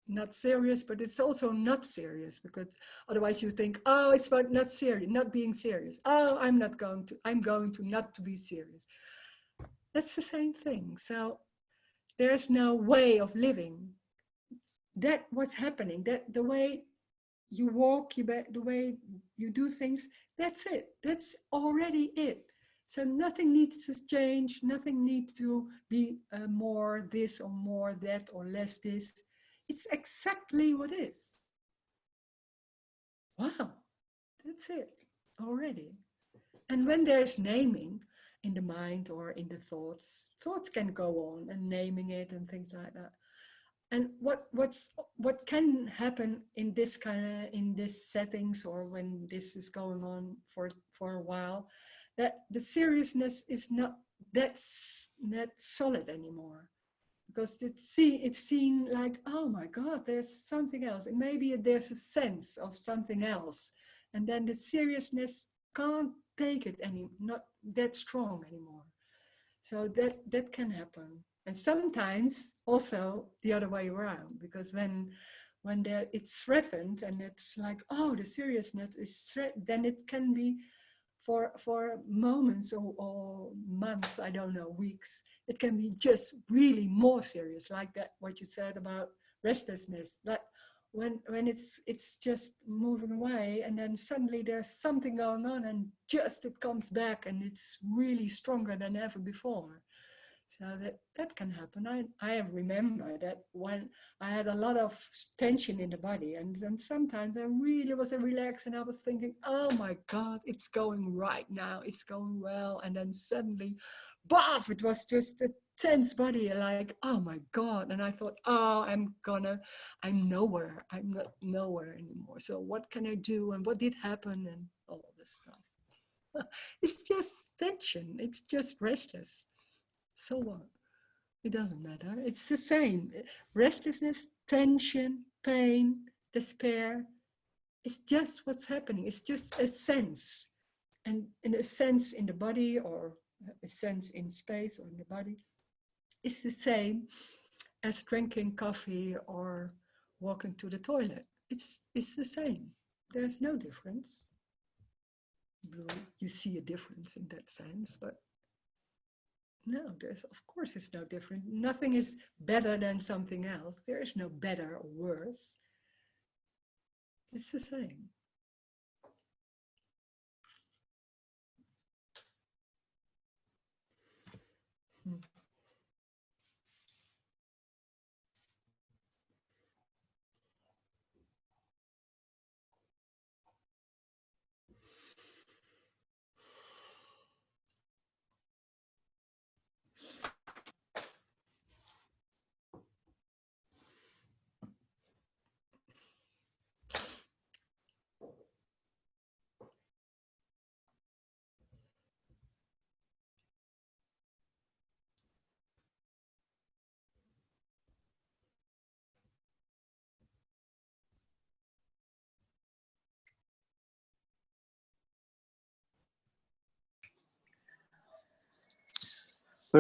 not serious, but it's also not serious, because otherwise you think, oh, it's about not serious, not being serious. Oh, I'm going to not to be serious. That's the same thing. So there's no way of living. That what's happening, that the way you walk, the way you do things, that's it. That's already it. So nothing needs to change. Nothing needs to be more this or more that or less this. It's exactly what is. Wow, that's it already. And when there's naming in the mind or in the thoughts can go on, and naming it and things like that. And what can happen in this settings, or when this is going on for a while, that the seriousness is not that solid anymore, because it's seen like, oh my God, there's something else, and maybe there's a sense of something else, and then the seriousness can't take it not that strong anymore. So that can happen. And sometimes also the other way around, because when it's threatened, and it's like, oh, the seriousness is then it can be for moments or months, I don't know, weeks, it can be just really more serious, like that, what you said about restlessness, that when it's just moving away, and then suddenly there's something going on, and just it comes back, and it's really stronger than ever before. So that can happen. I remember that when I had a lot of tension in the body, and then sometimes I really was relaxed, and I was thinking, oh my God, it's going right now, it's going well. And then suddenly, boff, it was just a tense body, like, oh my God. And I thought, oh, I'm nowhere. I'm not nowhere anymore. So what can I do? And what did happen? And all this stuff. It's just tension. It's just restless. So what? It doesn't matter. It's the same. Restlessness, tension, pain, despair. It's just what's happening. It's just a sense. And in a sense in the body, or a sense in space or in the body, it's the same as drinking coffee or walking to the toilet. It's the same. There's no difference. You see a difference in that sense, but no, of course it's no different. Nothing is better than something else. There is no better or worse. It's the same.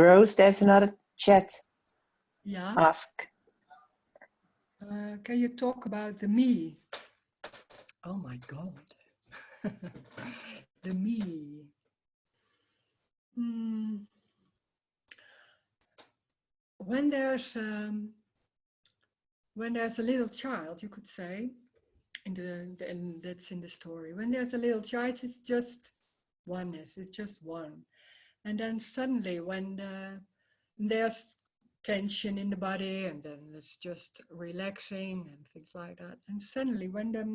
Rose, there's another chat. Yeah. Ask. Can you talk about the me? Oh my God. The me. Hmm. When there's a little child, you could say, and that's in the story. When there's a little child, it's just oneness. It's just one. And then suddenly, when there's tension in the body, and then it's just relaxing and things like that. And suddenly, when the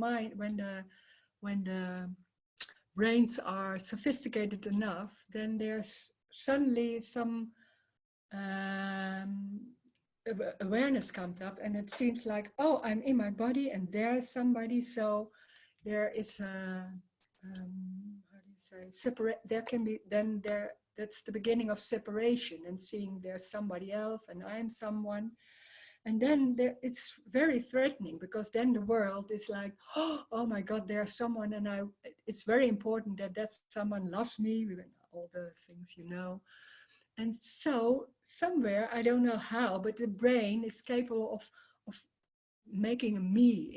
brains are sophisticated enough, then there's suddenly some awareness comes up, and it seems like, oh, I'm in my body, and there's somebody. So there is a how do you say, separate. There can be then there. That's the beginning of separation, and seeing there's somebody else, and I'm someone. And then it's very threatening, because then the world is like, oh my God, there's someone, and it's very important that someone loves me, all the things, you know. And so somewhere, I don't know how, but the brain is capable of making a me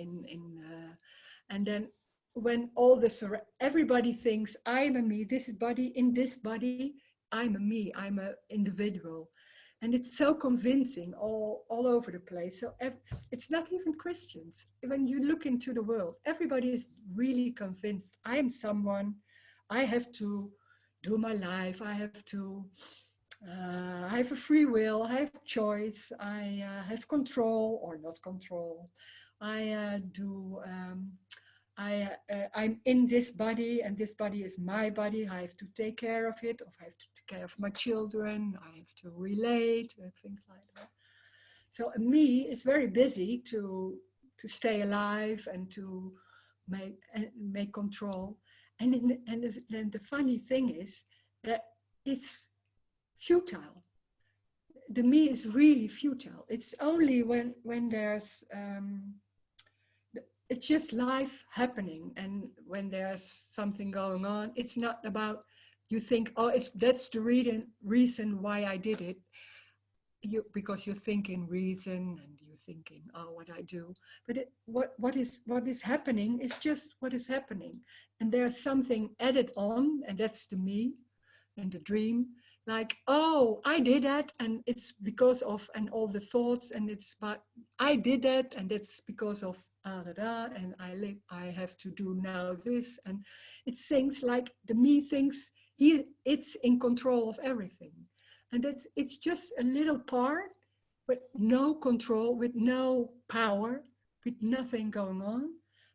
and then when all this, everybody thinks I'm a me, this body, in this body, I'm a me, I'm an individual. And it's so convincing all over the place. So it's not even Christians. When you look into the world, everybody is really convinced I am someone, I have to do my life, I have a free will, I have choice, I have control or not control. I'm in this body, and this body is my body. I have to take care of it, or I have to take care of my children, I have to relate, things like that. So me is very busy to stay alive and to make control. And then the funny thing is that it's futile. The me is really futile. It's only when there's it's just life happening, and when there's something going on, it's not about, you think, oh, that's the reason why I did it, because you're thinking reason, and you're thinking, oh, what I do. But what is happening is just what is happening, and there's something added on, and that's the me and the dream. Like, oh, I did that, and it's because of, and all the thoughts, and it's, but I did that, and it's because of and I have to do now this, and it thinks like the me thinks it's in control of everything, and it's just a little part with no control, with no power, with nothing going on,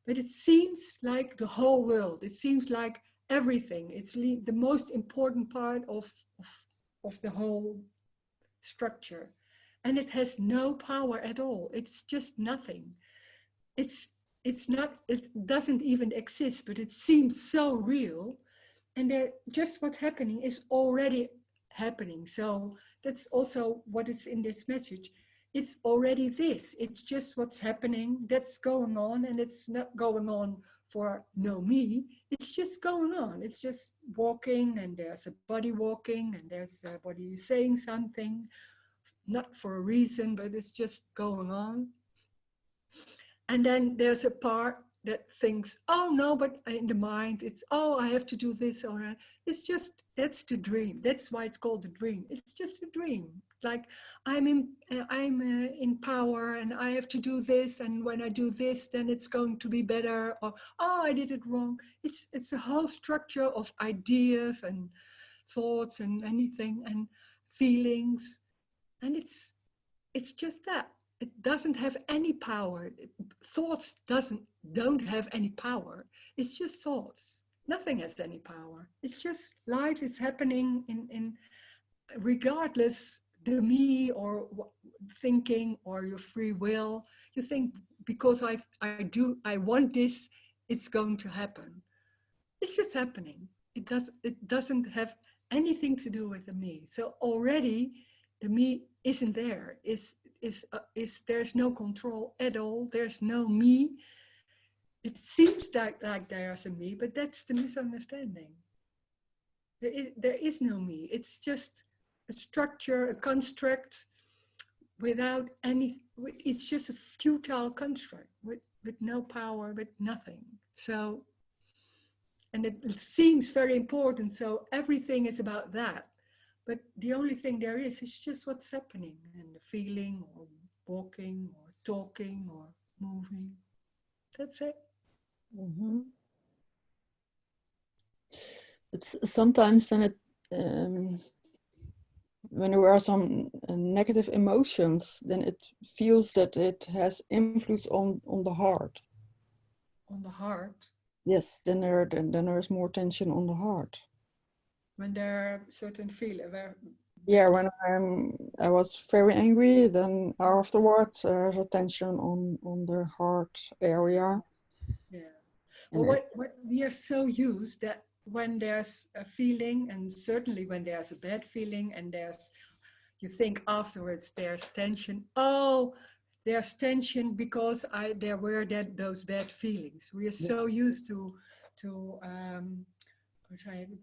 but it seems like the whole world. It seems like everything. It's the most important part of the whole structure. And it has no power at all. It's just nothing. It's not, it doesn't even exist, but it seems so real. And just what's happening is already happening. So that's also what is in this message. It's already this. It's just what's happening that's going on, and it's not going on for no me. It's just going on. It's just walking, and there's a body walking, and there's a body saying something, not for a reason, but it's just going on. And then there's a part that thinks, oh no, but in the mind, it's, oh, I have to do this, or it's just, that's the dream. That's why it's called the dream. It's just a dream. Like, I'm in power, and I have to do this, and when I do this, then it's going to be better, or, oh, I did it wrong. It's a whole structure of ideas and thoughts and anything and feelings, and it's just that. It doesn't have any power. Thoughts don't have any power. It's just thoughts. Nothing has any power. It's just life is happening in regardless the me or thinking or your free will. You think, because I want this, it's going to happen. It's just happening. It doesn't have anything to do with the me. So already the me isn't there. There's no control at all. There's no me. It seems like there's a me, but that's the misunderstanding. There is no me. It's just a structure, a construct without any, it's just a futile construct with no power, with nothing. So, and it seems very important, so everything is about that. But the only thing there is just what's happening, and the feeling, or walking, or talking, or moving. That's it. Mm-hmm. It's sometimes when there are some negative emotions, then it feels that it has influence on the heart. On the heart. Yes, then there's more tension on the heart. When there are certain feelings. Yeah, when I was very angry, then afterwards there's a tension on the heart area. Yeah. And Well, what we are so used that when there's a feeling, and certainly when there's a bad feeling, and you think afterwards there's tension. Oh, there's tension because there were those bad feelings. We are so used to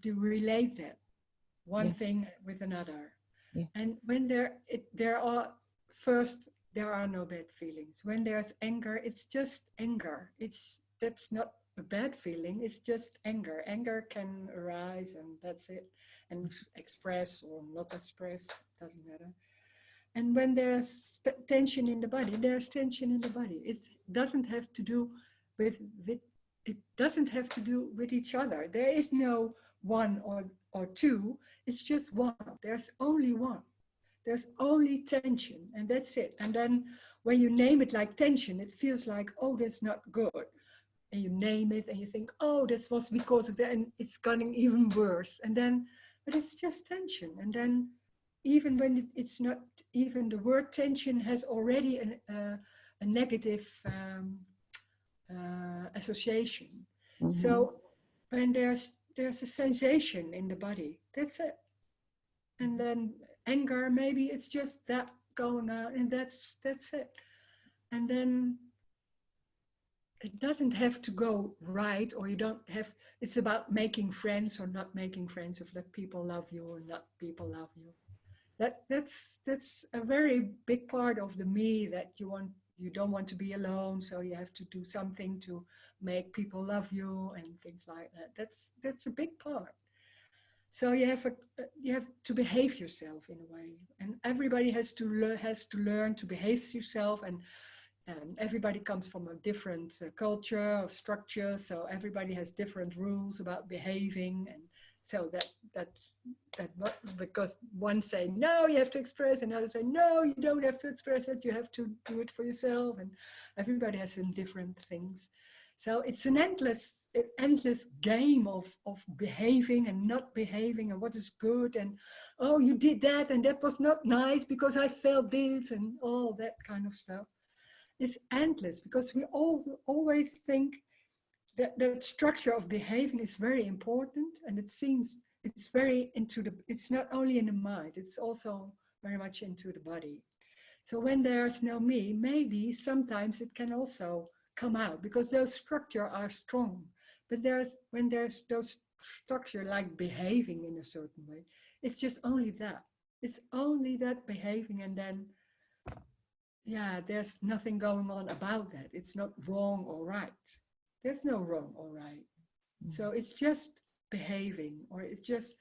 relate that one thing with another. Yeah. And when there are no bad feelings. When there's anger, it's just anger. That's not a bad feeling. It's just anger. Anger can arise, and that's it. And express or not express, doesn't matter. And when there's tension in the body, there's tension in the body. It doesn't have to do with it doesn't have to do with each other. There is no one or two. It's just one. There's only one. There's only tension, and that's it. And then when you name it like tension, it feels like, oh, that's not good. And you name it and you think, oh, that was because of that, and it's getting even worse. And then, but it's just tension. And then even when it's not, even the word tension has already a negative association. Mm-hmm. So when there's a sensation in the body, that's it. And then anger, maybe it's just that going on, and that's it. And then it doesn't have to go right, or you don't have, it's about making friends or not making friends, if that people love you or not people love you. That's a very big part of the me, that you don't want to be alone, so you have to do something to make people love you and things like that. That's a big part. So you have to behave yourself in a way, and everybody has to learn to behave yourself, and everybody comes from a different culture or structure, so everybody has different rules about behaving, and so that's because one say no, you have to express, and others say no, you don't have to express it, you have to do it for yourself, and everybody has some different things. So it's an endless game of behaving and not behaving, and what is good, and oh, you did that and that was not nice because I felt this, and all that kind of stuff. It's endless, because we always think that the structure of behaving is very important, and it seems it's very it's not only in the mind, it's also very much into the body. So when there's no me, maybe sometimes it can also come out, because those structures are strong. But when there's those structure like behaving in a certain way, it's just only that. It's only that behaving, and then yeah, there's nothing going on about that. It's not wrong or right. There's no wrong or right. So it's just behaving, or it's just,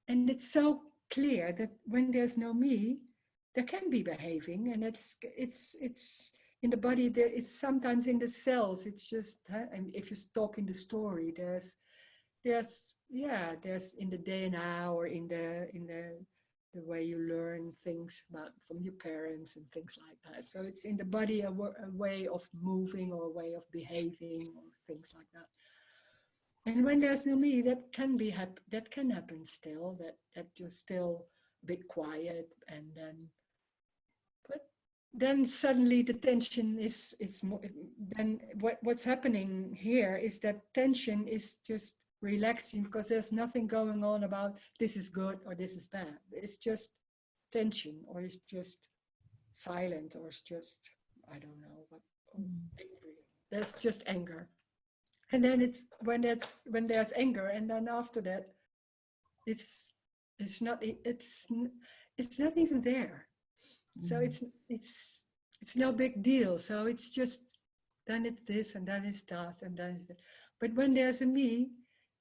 and it's so clear that when there's no me, there can be behaving, and it's in the body. It's sometimes in the cells. It's just, and if you talk in the story, there's in the DNA, or in the way you learn things about from your parents and things like that. So it's in the body a way of moving, or a way of behaving, or things like that. And when there's no me, that can happen still. That you're still a bit quiet, and then suddenly the tension is more. Then what's happening here is that tension is just relaxing, because there's nothing going on about this is good or this is bad. It's just tension, or it's just silent, or it's just, I don't know what, angry. That's just anger. And then it's when there's anger, and then after that it's not, it's not even there. So it's no big deal. So it's just, then it's this and then it's that and then it's that. But when there's a me,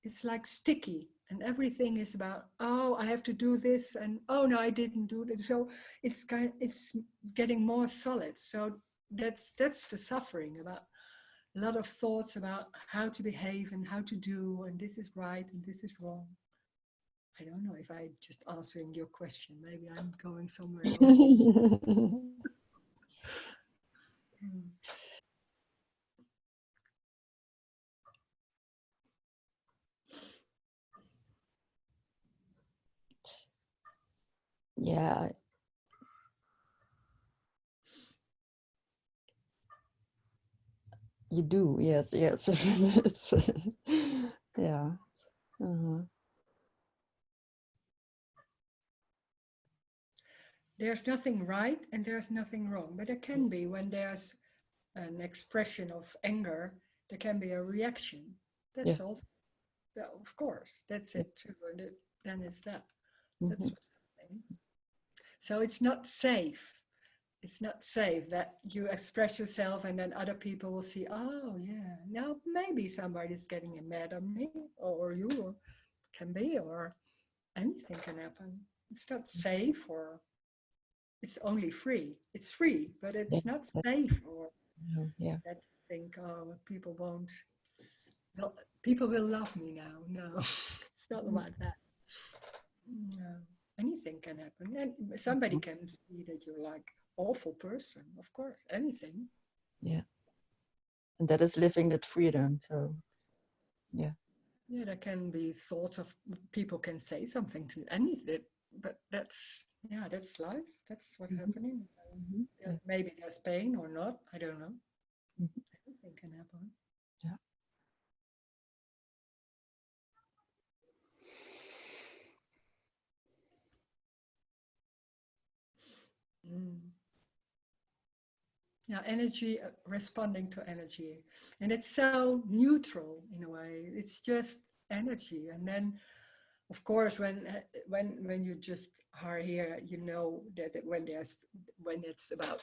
it's like sticky, and everything is about, oh, I have to do this, and oh no, I didn't do that. So it's getting more solid. So that's the suffering, about a lot of thoughts about how to behave and how to do, and this is right and this is wrong. I don't know if I just answering your question. Maybe I'm going somewhere else. Yeah. You do, yes. It's, yeah. There's nothing right and there's nothing wrong, but there can be, when there's an expression of anger, there can be a reaction. That's also, yeah, of course, that's it too. And then it's that. That's what's happening. So it's not safe. It's not safe that you express yourself and then other people will see, oh yeah, now maybe somebody's getting mad at me, or you, or can be, or anything can happen. It's not safe, or it's only free. It's free, but it's not safe, or that you think, oh, people won't, well, people will love me now. No, it's not about that. No, anything can happen. And somebody can see that you're like awful person, of course, anything. Yeah. And that is living that freedom. So, yeah. Yeah, there can be thoughts of, people can say something to anything, but that's, yeah, that's life. That's what's happening. Maybe there's pain or not. I don't know. Anything can happen. Yeah. Yeah, energy responding to energy, and it's so neutral in a way. It's just energy, and then, of course, when you just are here, you know that when it's about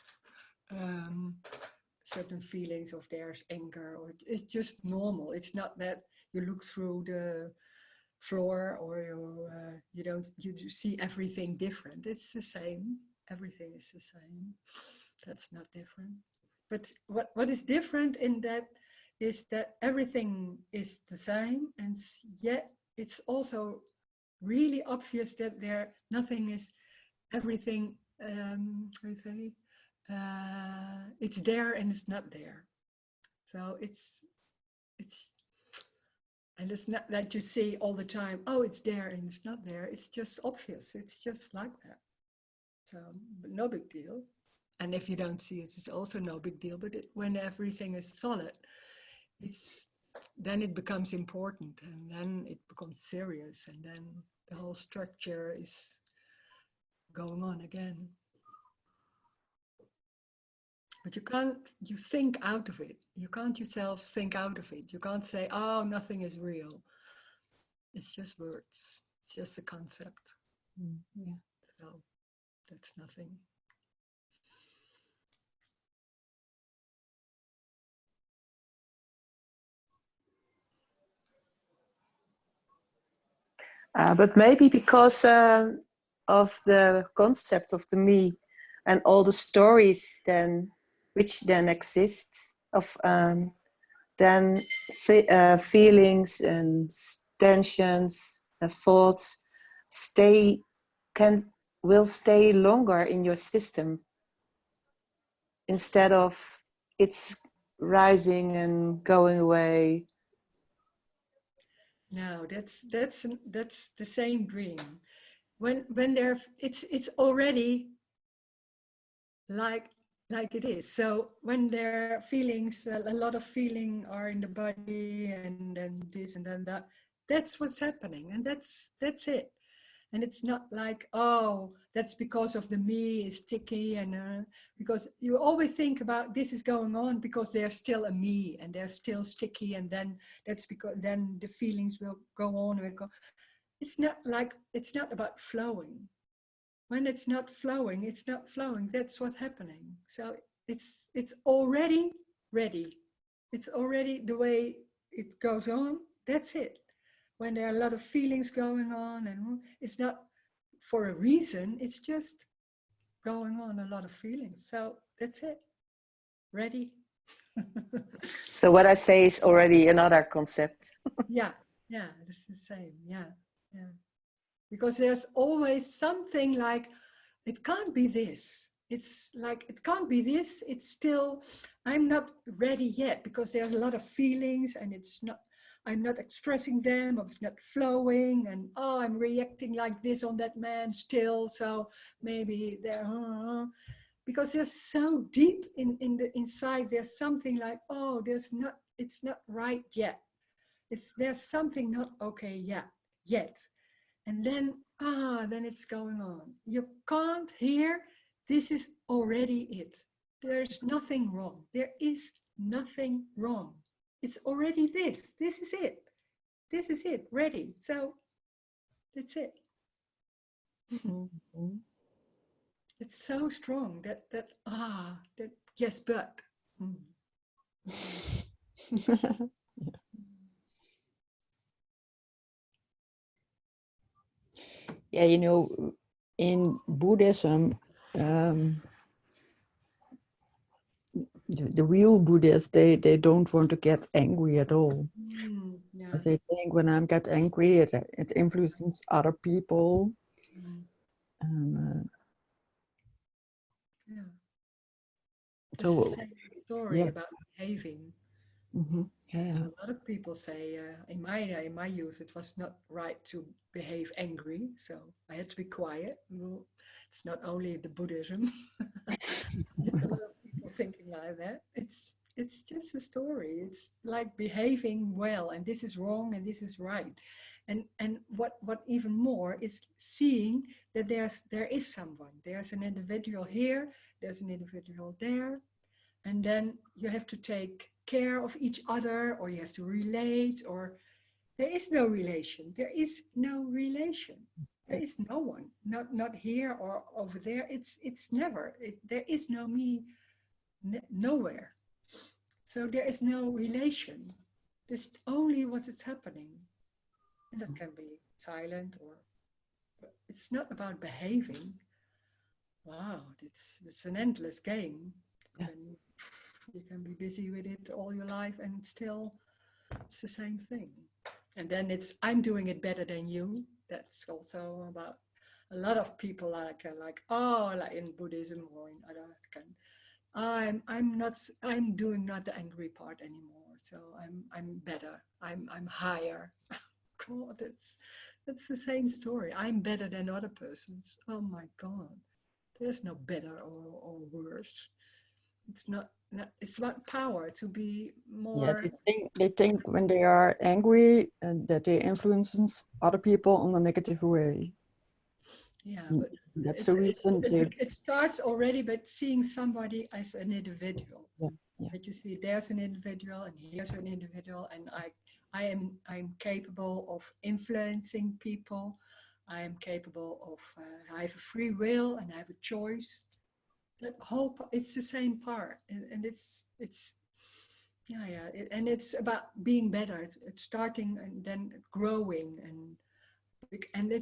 certain feelings of there's anger, or it's just normal. It's not that you look through the floor, or you see everything different. It's the same. Everything is the same. That's not different. But what is different in that is that everything is the same, and yet it's also really obvious that nothing is, everything, how you say, it's there and it's not there. So it's and it's not that you see all the time, oh, it's there and it's not there. It's just obvious. It's just like that. So no big deal. And if you don't see it, it's also no big deal. But when everything is solid, then it becomes important, and then it becomes serious, and then the whole structure is going on again. But you think out of it. You can't yourself think out of it. You can't say, oh, nothing is real. It's just words. It's just a concept. Yeah. So that's nothing. But maybe because of the concept of the me and all the stories which then exist of feelings and tensions and thoughts will stay longer in your system, instead of it's rising and going away. No, that's the same dream. When it's already like it is. So when there are feelings, a lot of feeling are in the body, and then this and then that, that's what's happening, and that's it. And it's not like, oh, that's because of the me is sticky, and because you always think about this is going on because there's still a me and they're still sticky, and then that's because then the feelings will go on and go. It's not about flowing. when it's not flowing, it's not flowing. That's what's happening. So it's already ready. It's already the way it goes on. That's it. When there are a lot of feelings going on, and it's not for a reason, it's just going on, a lot of feelings. So that's it. Ready. So what I say is already another concept. Yeah, it's the same. Yeah. Because there's always something like, it can't be this. It's like, it can't be this. It's still, I'm not ready yet, because there's a lot of feelings, and it's not, I'm not expressing them, or it's not flowing, and oh, I'm reacting like this on that man still. So maybe they're, because they're so deep in the inside, there's something like, oh, it's not right yet. There's something not okay yet. And then, then it's going on. You can't hear, this is already it. There's nothing wrong. There is nothing wrong. It's already this. This is it. This is it, ready. So that's it. Mhm. It's so strong that yes, but. Yeah, you know, in Buddhism, the real Buddhists, they don't want to get angry at all. Yeah. Because they think when I get angry, it influences other people. And, Yeah. It's so, the same story yeah. about behaving. Yeah. A lot of people say, in my youth, it was not right to behave angry, so I had to be quiet. Well, it's not only the Buddhism. There's a lot of people thinking like that. It's just a story. It's like behaving well, and this is wrong, and this is right. And what even more is seeing that there is someone. There's an individual here. There's an individual there. And then you have to take care of each other, or you have to relate, or there is no relation. There is no relation. There is no one, not here or over there. It's never. There is no me nowhere. So there is no relation. There's only what is happening. And that can be silent, or it's not about behaving. Wow, it's an endless game. And you can be busy with it all your life, and still it's the same thing. And then it's, I'm doing it better than you. That's also about a lot of people like in Buddhism or in other kind. I'm doing not the angry part anymore. So I'm better. I'm higher. God, that's the same story. I'm better than other persons. Oh my God. There's no better or worse. It's not, it's about power to be more. Yeah, they think when they are angry and that they influence other people in a negative way. Yeah, but that's the reason it starts already by seeing somebody as an individual. Yeah. That you see there's an individual, and here's an individual, and I'm capable of influencing people. I am capable of, I have a free will, and I have a choice. That whole, it's the same part, and it's and it's about being better. It's starting and then growing, and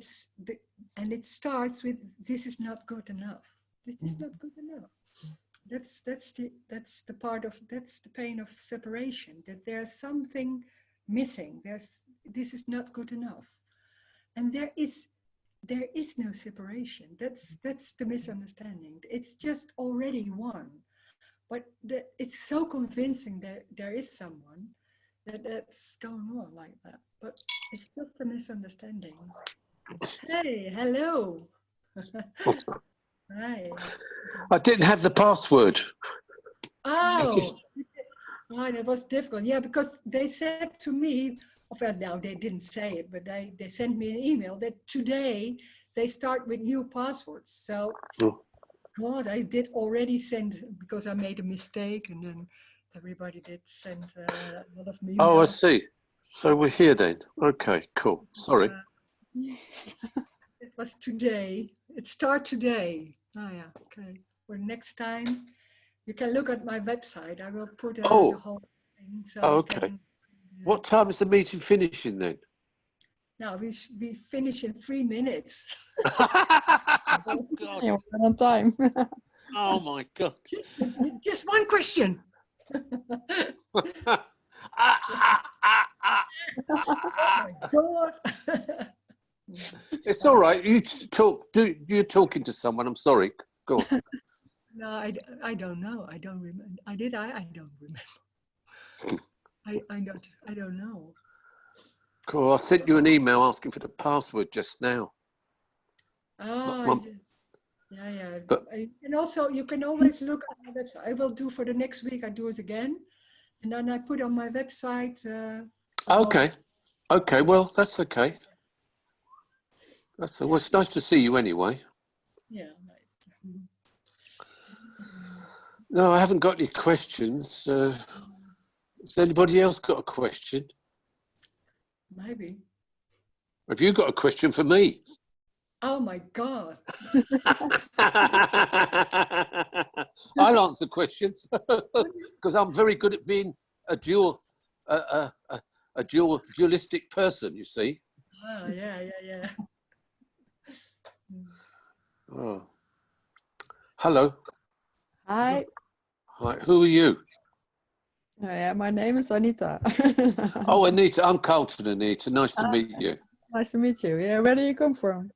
it starts with, this is not good enough. This is not good enough. That's the part of, that's the pain of separation, that there's something missing. This is not good enough, and there is no separation. That's the misunderstanding. It's just already one. But it's so convincing that there is someone that's going on like that. But it's just a misunderstanding. Hey, hello. Hi. I didn't have the password. Oh, that was difficult. Yeah, because they said to me, well, now they didn't say it, but they sent me an email that today they start with new passwords. So, God, I did already send, because I made a mistake, and then everybody did send a lot of emails. Oh, I see. So we're here then. Okay, cool. Sorry. It was today. It starts today. Oh yeah, okay. For next time, you can look at my website. I will put the Oh, whole thing so oh, you okay. can. What time is the meeting finishing then? Now we finish in 3 minutes. Oh, God. Yeah, we're on time. Oh, my God. Just one question. God. It's all right. You talk. You're talking to someone. I'm sorry. Go on. No, I don't know. I don't remember. I don't remember. I don't know. Cool. I sent you an email asking for the password just now. Oh, yeah. But And also, you can always look at my website. I will do for the next week. I do it again, and then I put on my website. okay, okay. Well, that's okay. Well, it's nice to see you anyway. Yeah, nice. No, I haven't got any questions. Has anybody else got a question? Maybe. Have you got a question for me? Oh my God. I'll answer questions because I'm very good at being a dualistic person. You see. Oh, yeah. Oh. Hello. Hi. Hi. Who are you? Yeah, my name is Anita. Oh, Anita. I'm Carlton. Anita. Nice to meet you. Nice to meet you. Yeah, where do you come from?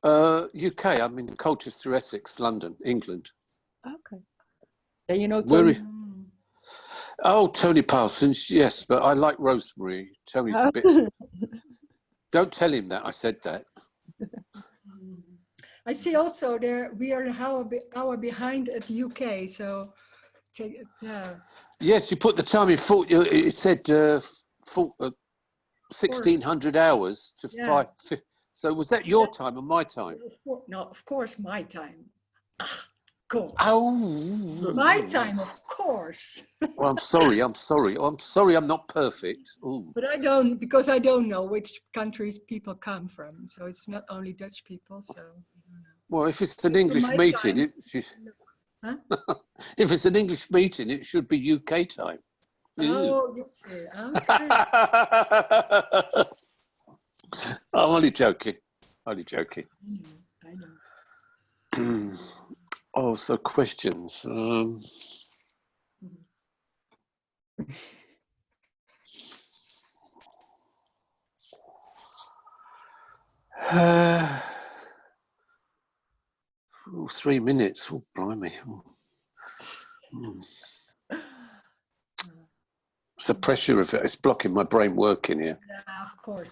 UK. I'm in Colchester, Essex, London, England. Okay. Then you know Where Tony. is- Oh, Tony Parsons. Yes, but I like Rosemary. Tony's a bit. Don't tell him that I said that. I see also there we are an hour behind at the UK, so yeah. Yes, you put the time in. It said 1,600 hours to Yeah. 5. So was that your time or my time? No, of course, my time. Ah, cool. Oh, My time, of course. well, I'm sorry. I'm sorry. I'm not perfect. Ooh. But I don't know which countries people come from. So it's not only Dutch people. So Well, if it's an English meeting, huh? if it's an English meeting, it should be UK time. Oh, you see. Okay. I'm only joking. Only joking. I know. Oh, so questions. Oh, 3 minutes. Oh, blimey. It's the pressure of it. It's blocking my brain working here. Yeah, of course.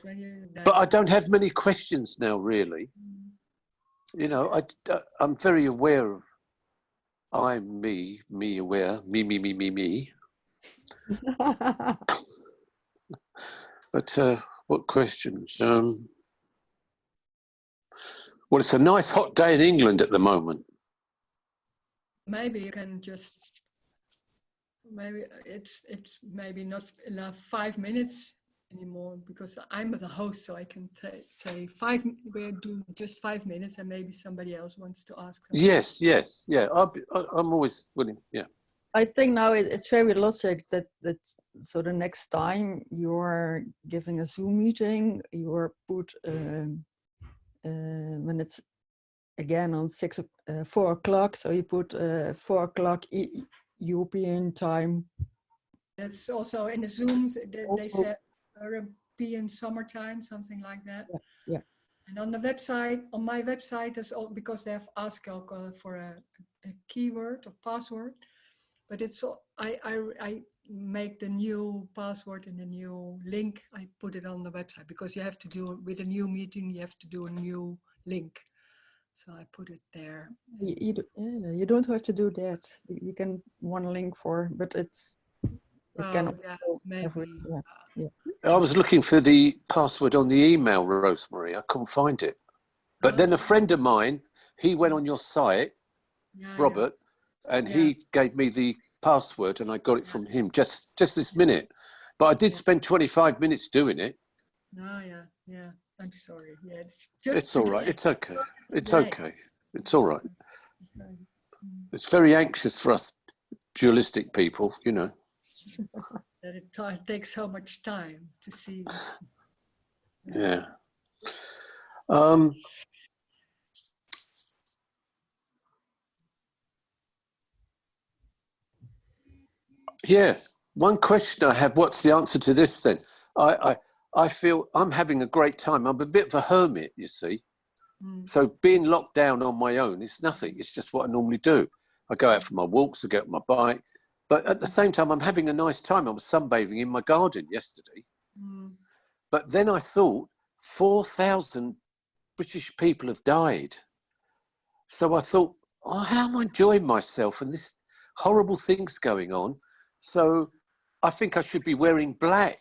But I don't have many questions now, really. You know, I'm very aware of I'm me aware, me. But what questions? Well, it's a nice hot day in England at the moment. Maybe you can just. Maybe it's maybe not enough 5 minutes anymore because I'm the host, so I can say we're doing just 5 minutes, and maybe somebody else wants to ask something. Yes, yeah. I'm always willing. Yeah. I think now it's very logic that so the next time you're giving a Zoom meeting, you're put when it's again on 4 o'clock, so you put 4 o'clock European time. That's also in the Zoom. They said European summertime, something like that. Yeah. And on the website, on my website, is all because they have asked for a keyword or password. But it's I make the new password and the new link. I put it on the website because you have to do with a new meeting. You have to do a new link, so I put it there. You don't have to do that. You can one link for, but it can. Maybe. Yeah. I was looking for the password on the email, Rosemary. I couldn't find it. But then a friend of mine, he went on your site, Robert, and he gave me the password, and I got it from him just this minute. But I did spend 25 minutes doing it. Oh, yeah. I'm sorry. Yeah, it's just. It's all right. It's okay. It's today. okay. It's all right. Okay. It's very anxious for us dualistic people, you know. That it takes so much time to see. Yeah. Yeah. One question I have, what's the answer to this then? I feel I'm having a great time. I'm a bit of a hermit, you see. So being locked down on my own is nothing. It's just what I normally do. I go out for my walks, I get on my bike. But at the same time, I'm having a nice time. I was sunbathing in my garden yesterday. But then I thought 4,000 British people have died. So I thought, oh, how am I enjoying myself? And this horrible thing's going on. So I think I should be wearing black.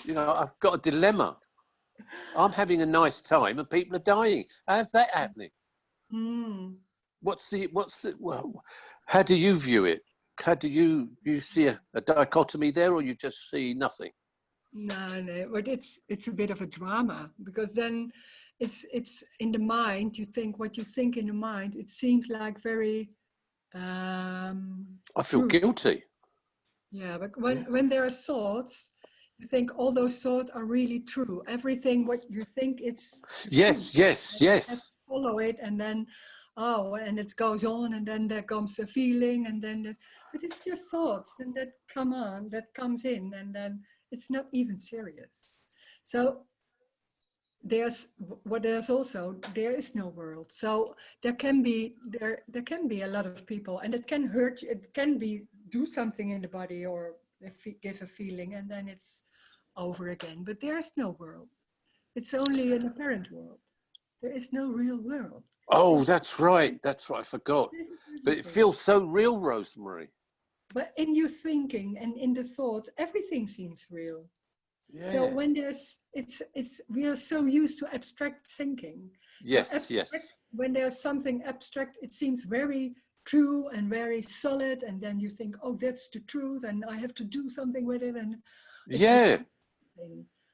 You know, I've got a dilemma. I'm having a nice time and people are dying. How's that happening? Well, how do you view it? How do you see a dichotomy there, or you just see nothing? No, but it's a bit of a drama, because then it's in the mind. You think what you think in the mind. It seems like very. I feel true. guilty. Yeah, but when there are thoughts, you think all those thoughts are really true. Everything what you think it's Yes, true. yes, And yes. follow it, and then and it goes on, and then there comes a feeling, and then but it's just thoughts, and that comes in, and then it's not even serious. So there's also there is no world. So there can be a lot of people, and it can hurt you. It can do something in the body, or give a feeling, and then it's over again. But there's no world. It's only an apparent world. There is no real world. Oh, that's right. That's right. I forgot. But it feels so real, Rosemary. But in your thinking and in the thoughts, everything seems real. Yeah. So when we are so used to abstract thinking. Yes, so yes. When there's something abstract, it seems very true and very solid, and then you think, oh, that's the truth, and I have to do something with it, and yeah.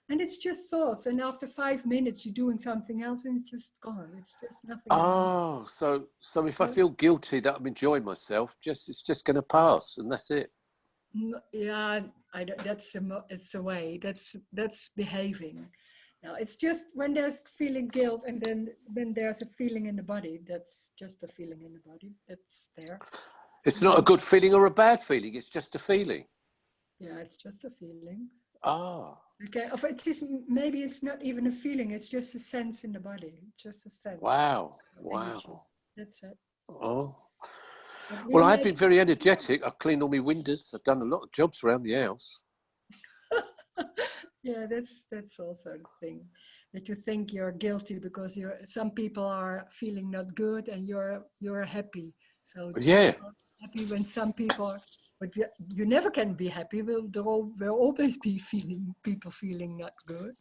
And it's just thoughts, and after 5 minutes you're doing something else, and it's just gone. It's just nothing. Oh, so if I feel guilty that I'm enjoying myself, it's just going to pass, and that's it. Yeah, it's a way. That's behaving. Now it's just when there's feeling guilt, and then when there's a feeling in the body, that's just a feeling in the body. That's there. It's not a good feeling or a bad feeling. It's just a feeling. Yeah, it's just a feeling. Ah. Okay. Maybe it's not even a feeling. It's just a sense in the body. Just a sense. Wow. Energy. Wow. That's it. Oh. Well, I've been very energetic. I've cleaned all my windows. I've done a lot of jobs around the house. Yeah, that's also the thing, that you think you're guilty because some people are feeling not good, and you're happy. So yeah, happy when some people, but you never can be happy. There will always be people feeling not good.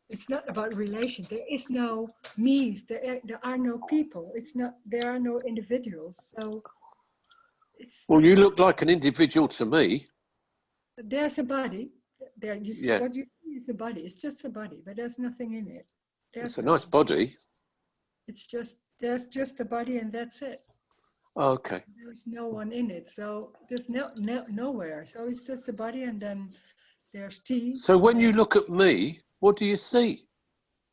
It's not about relation. There is no me's. There are no people. There are no individuals. So well, you look like an individual to me. There's a body. There, you see, yeah. What you see is the body. It's just a body, but there's nothing in it. It's a nice body. There's just a body, and that's it. Oh, okay. There's no one in it, so there's nowhere. So it's just a body, and then there's tea. So when you look at me, what do you see?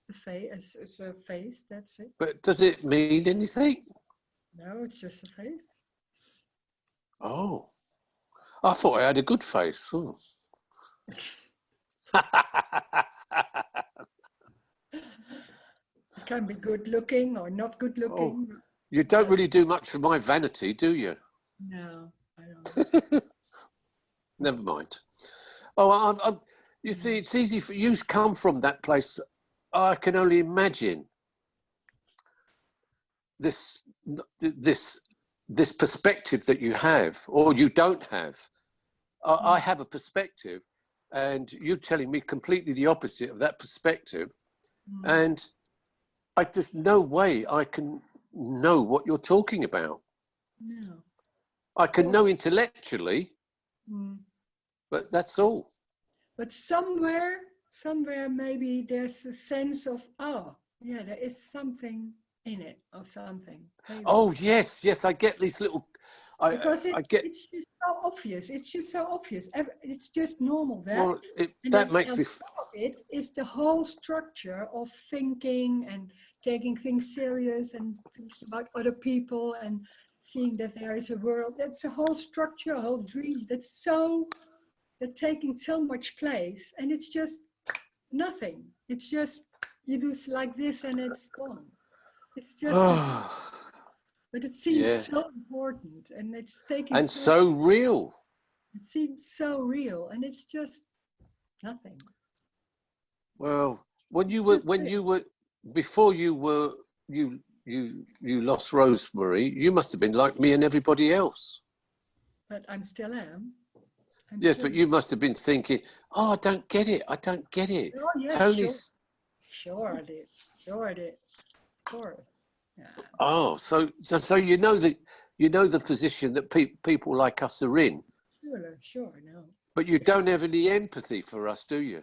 The face. It's a face. That's it. But does it mean anything? No, it's just a face. Oh, I thought I had a good face. Oh. It can be good looking or not good looking. Oh, you don't really do much for my vanity, do you? No, I don't. Never mind. Oh, you see, it's easy for you to come from that place. I can only imagine this perspective that you have, or you don't have. I have a perspective, and you're telling me completely the opposite of that perspective. And there's no way I can know what you're talking about. No. I can know intellectually, but that's all. But somewhere somewhere maybe there's a sense of, oh, yeah, there is something in it or something. Maybe. Oh, yes, yes, I get these little... Because I get... it's just so obvious. It's just so obvious. It's just normal that. Well, and that then makes on me... top of it is the whole structure of thinking and taking things serious and thinking about other people and seeing that there is a world. That's a whole structure, a whole dream. That's taking so much place, and it's just nothing. It's just you do like this and it's gone. It's just. But it seems so important, and it's taking and so real. It seems so real, and it's just nothing. Well, before you lost Rosemary, you must have been like me and everybody else. But I still am. Yes, but you must have been thinking, "Oh, I don't get it. I don't get it." Oh, yes, Tony's. Sure, I did. Sure, I did. Of course. Yeah. Oh, so you know the position that people like us are in. Sure, I know. But you don't have any empathy for us, do you?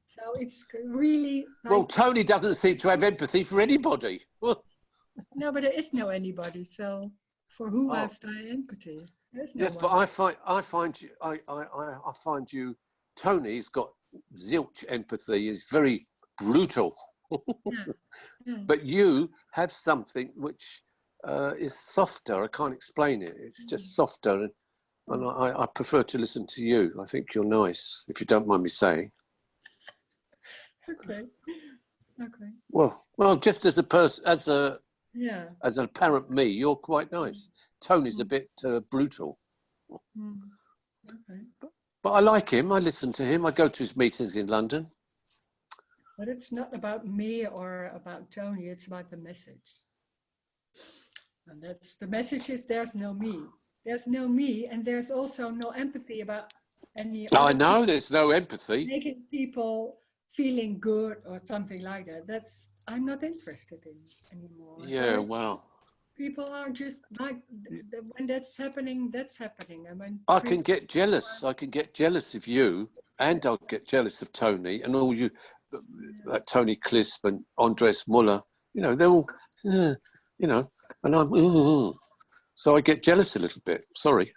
So it's really like, well, Tony doesn't seem to have empathy for anybody. No, but there is no anybody. So for who have I empathy? There's no yes, one. but I find you. Tony's got zilch empathy. Is very brutal. Yeah. But you have something which is softer. I can't explain it. It's just softer, and I prefer to listen to you. I think you're nice, if you don't mind me saying. Okay. Okay. Well, just as a person, as an apparent me, you're quite nice. Tony's a bit brutal. Okay. But I like him. I listen to him. I go to his meetings in London. But it's not about me or about Tony. It's about the message. And that's the message is there's no me. There's no me, and there's also no empathy about any. I know there's no empathy. Making people feeling good or something like that. That's I'm not interested in anymore. Yeah, so wow. People are just like when that's happening, that's happening. I mean, I can get jealous. I can get jealous of you, and I'll get jealous of Tony and all you, like Tony Clisp and Andres Muller. You know, they're all, you know, and I'm. So I get jealous a little bit. Sorry.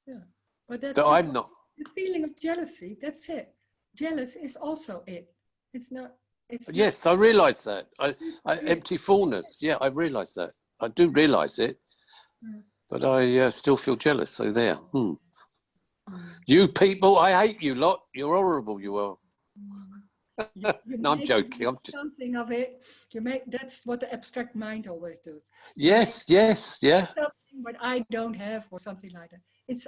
Yeah, but that's that I'm not. The feeling of jealousy. That's it. Jealous is also it. It's not. It's yes, I realise that. I empty fullness. Yeah, I realise that. I do realise it, but I still feel jealous. So there. You people, I hate you lot. You're horrible. You are. No, I'm joking. I'm just something of it. That's what the abstract mind always does. Yes, yes, yeah. Something what I don't have, or something like that.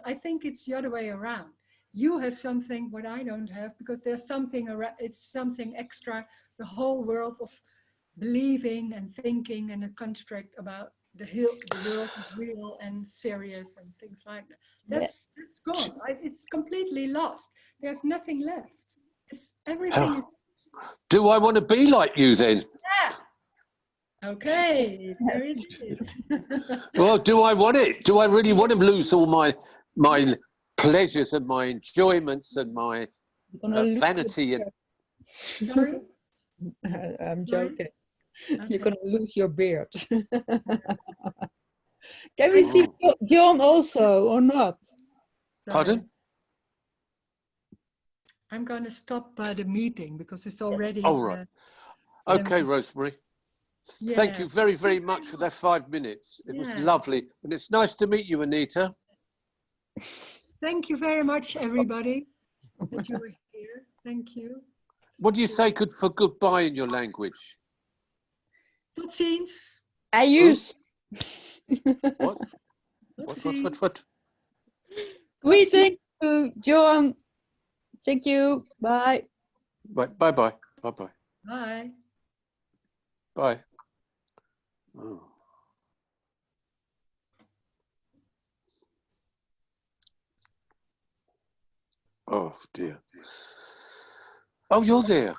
I think it's the other way around. You have something what I don't have because there's something around. It's something extra. The whole world of believing and thinking and a construct about the world is real and serious and things like that. That's gone. It's completely lost. There's nothing left. It's everything. Do I want to be like you then? Yeah. Okay. There it is. Well, do I want it? Do I really want to lose all my pleasures and my enjoyments and my vanity? And Sorry? I'm joking. Okay. You're going to lose your beard. Can we see John also or not? Pardon? I'm going to stop the meeting because it's already... All right. Okay, Rosemary. Yeah. Thank you very, very much for that 5 minutes. It was lovely. And it's nice to meet you, Anita. Thank you very much, everybody, that you were here. Thank you. What do you say for goodbye in your language? Tot ziens. Adios. What? What? Greetings to John. Thank you. Bye. Bye. Bye. Bye. Oh. Oh dear. Oh, you're there.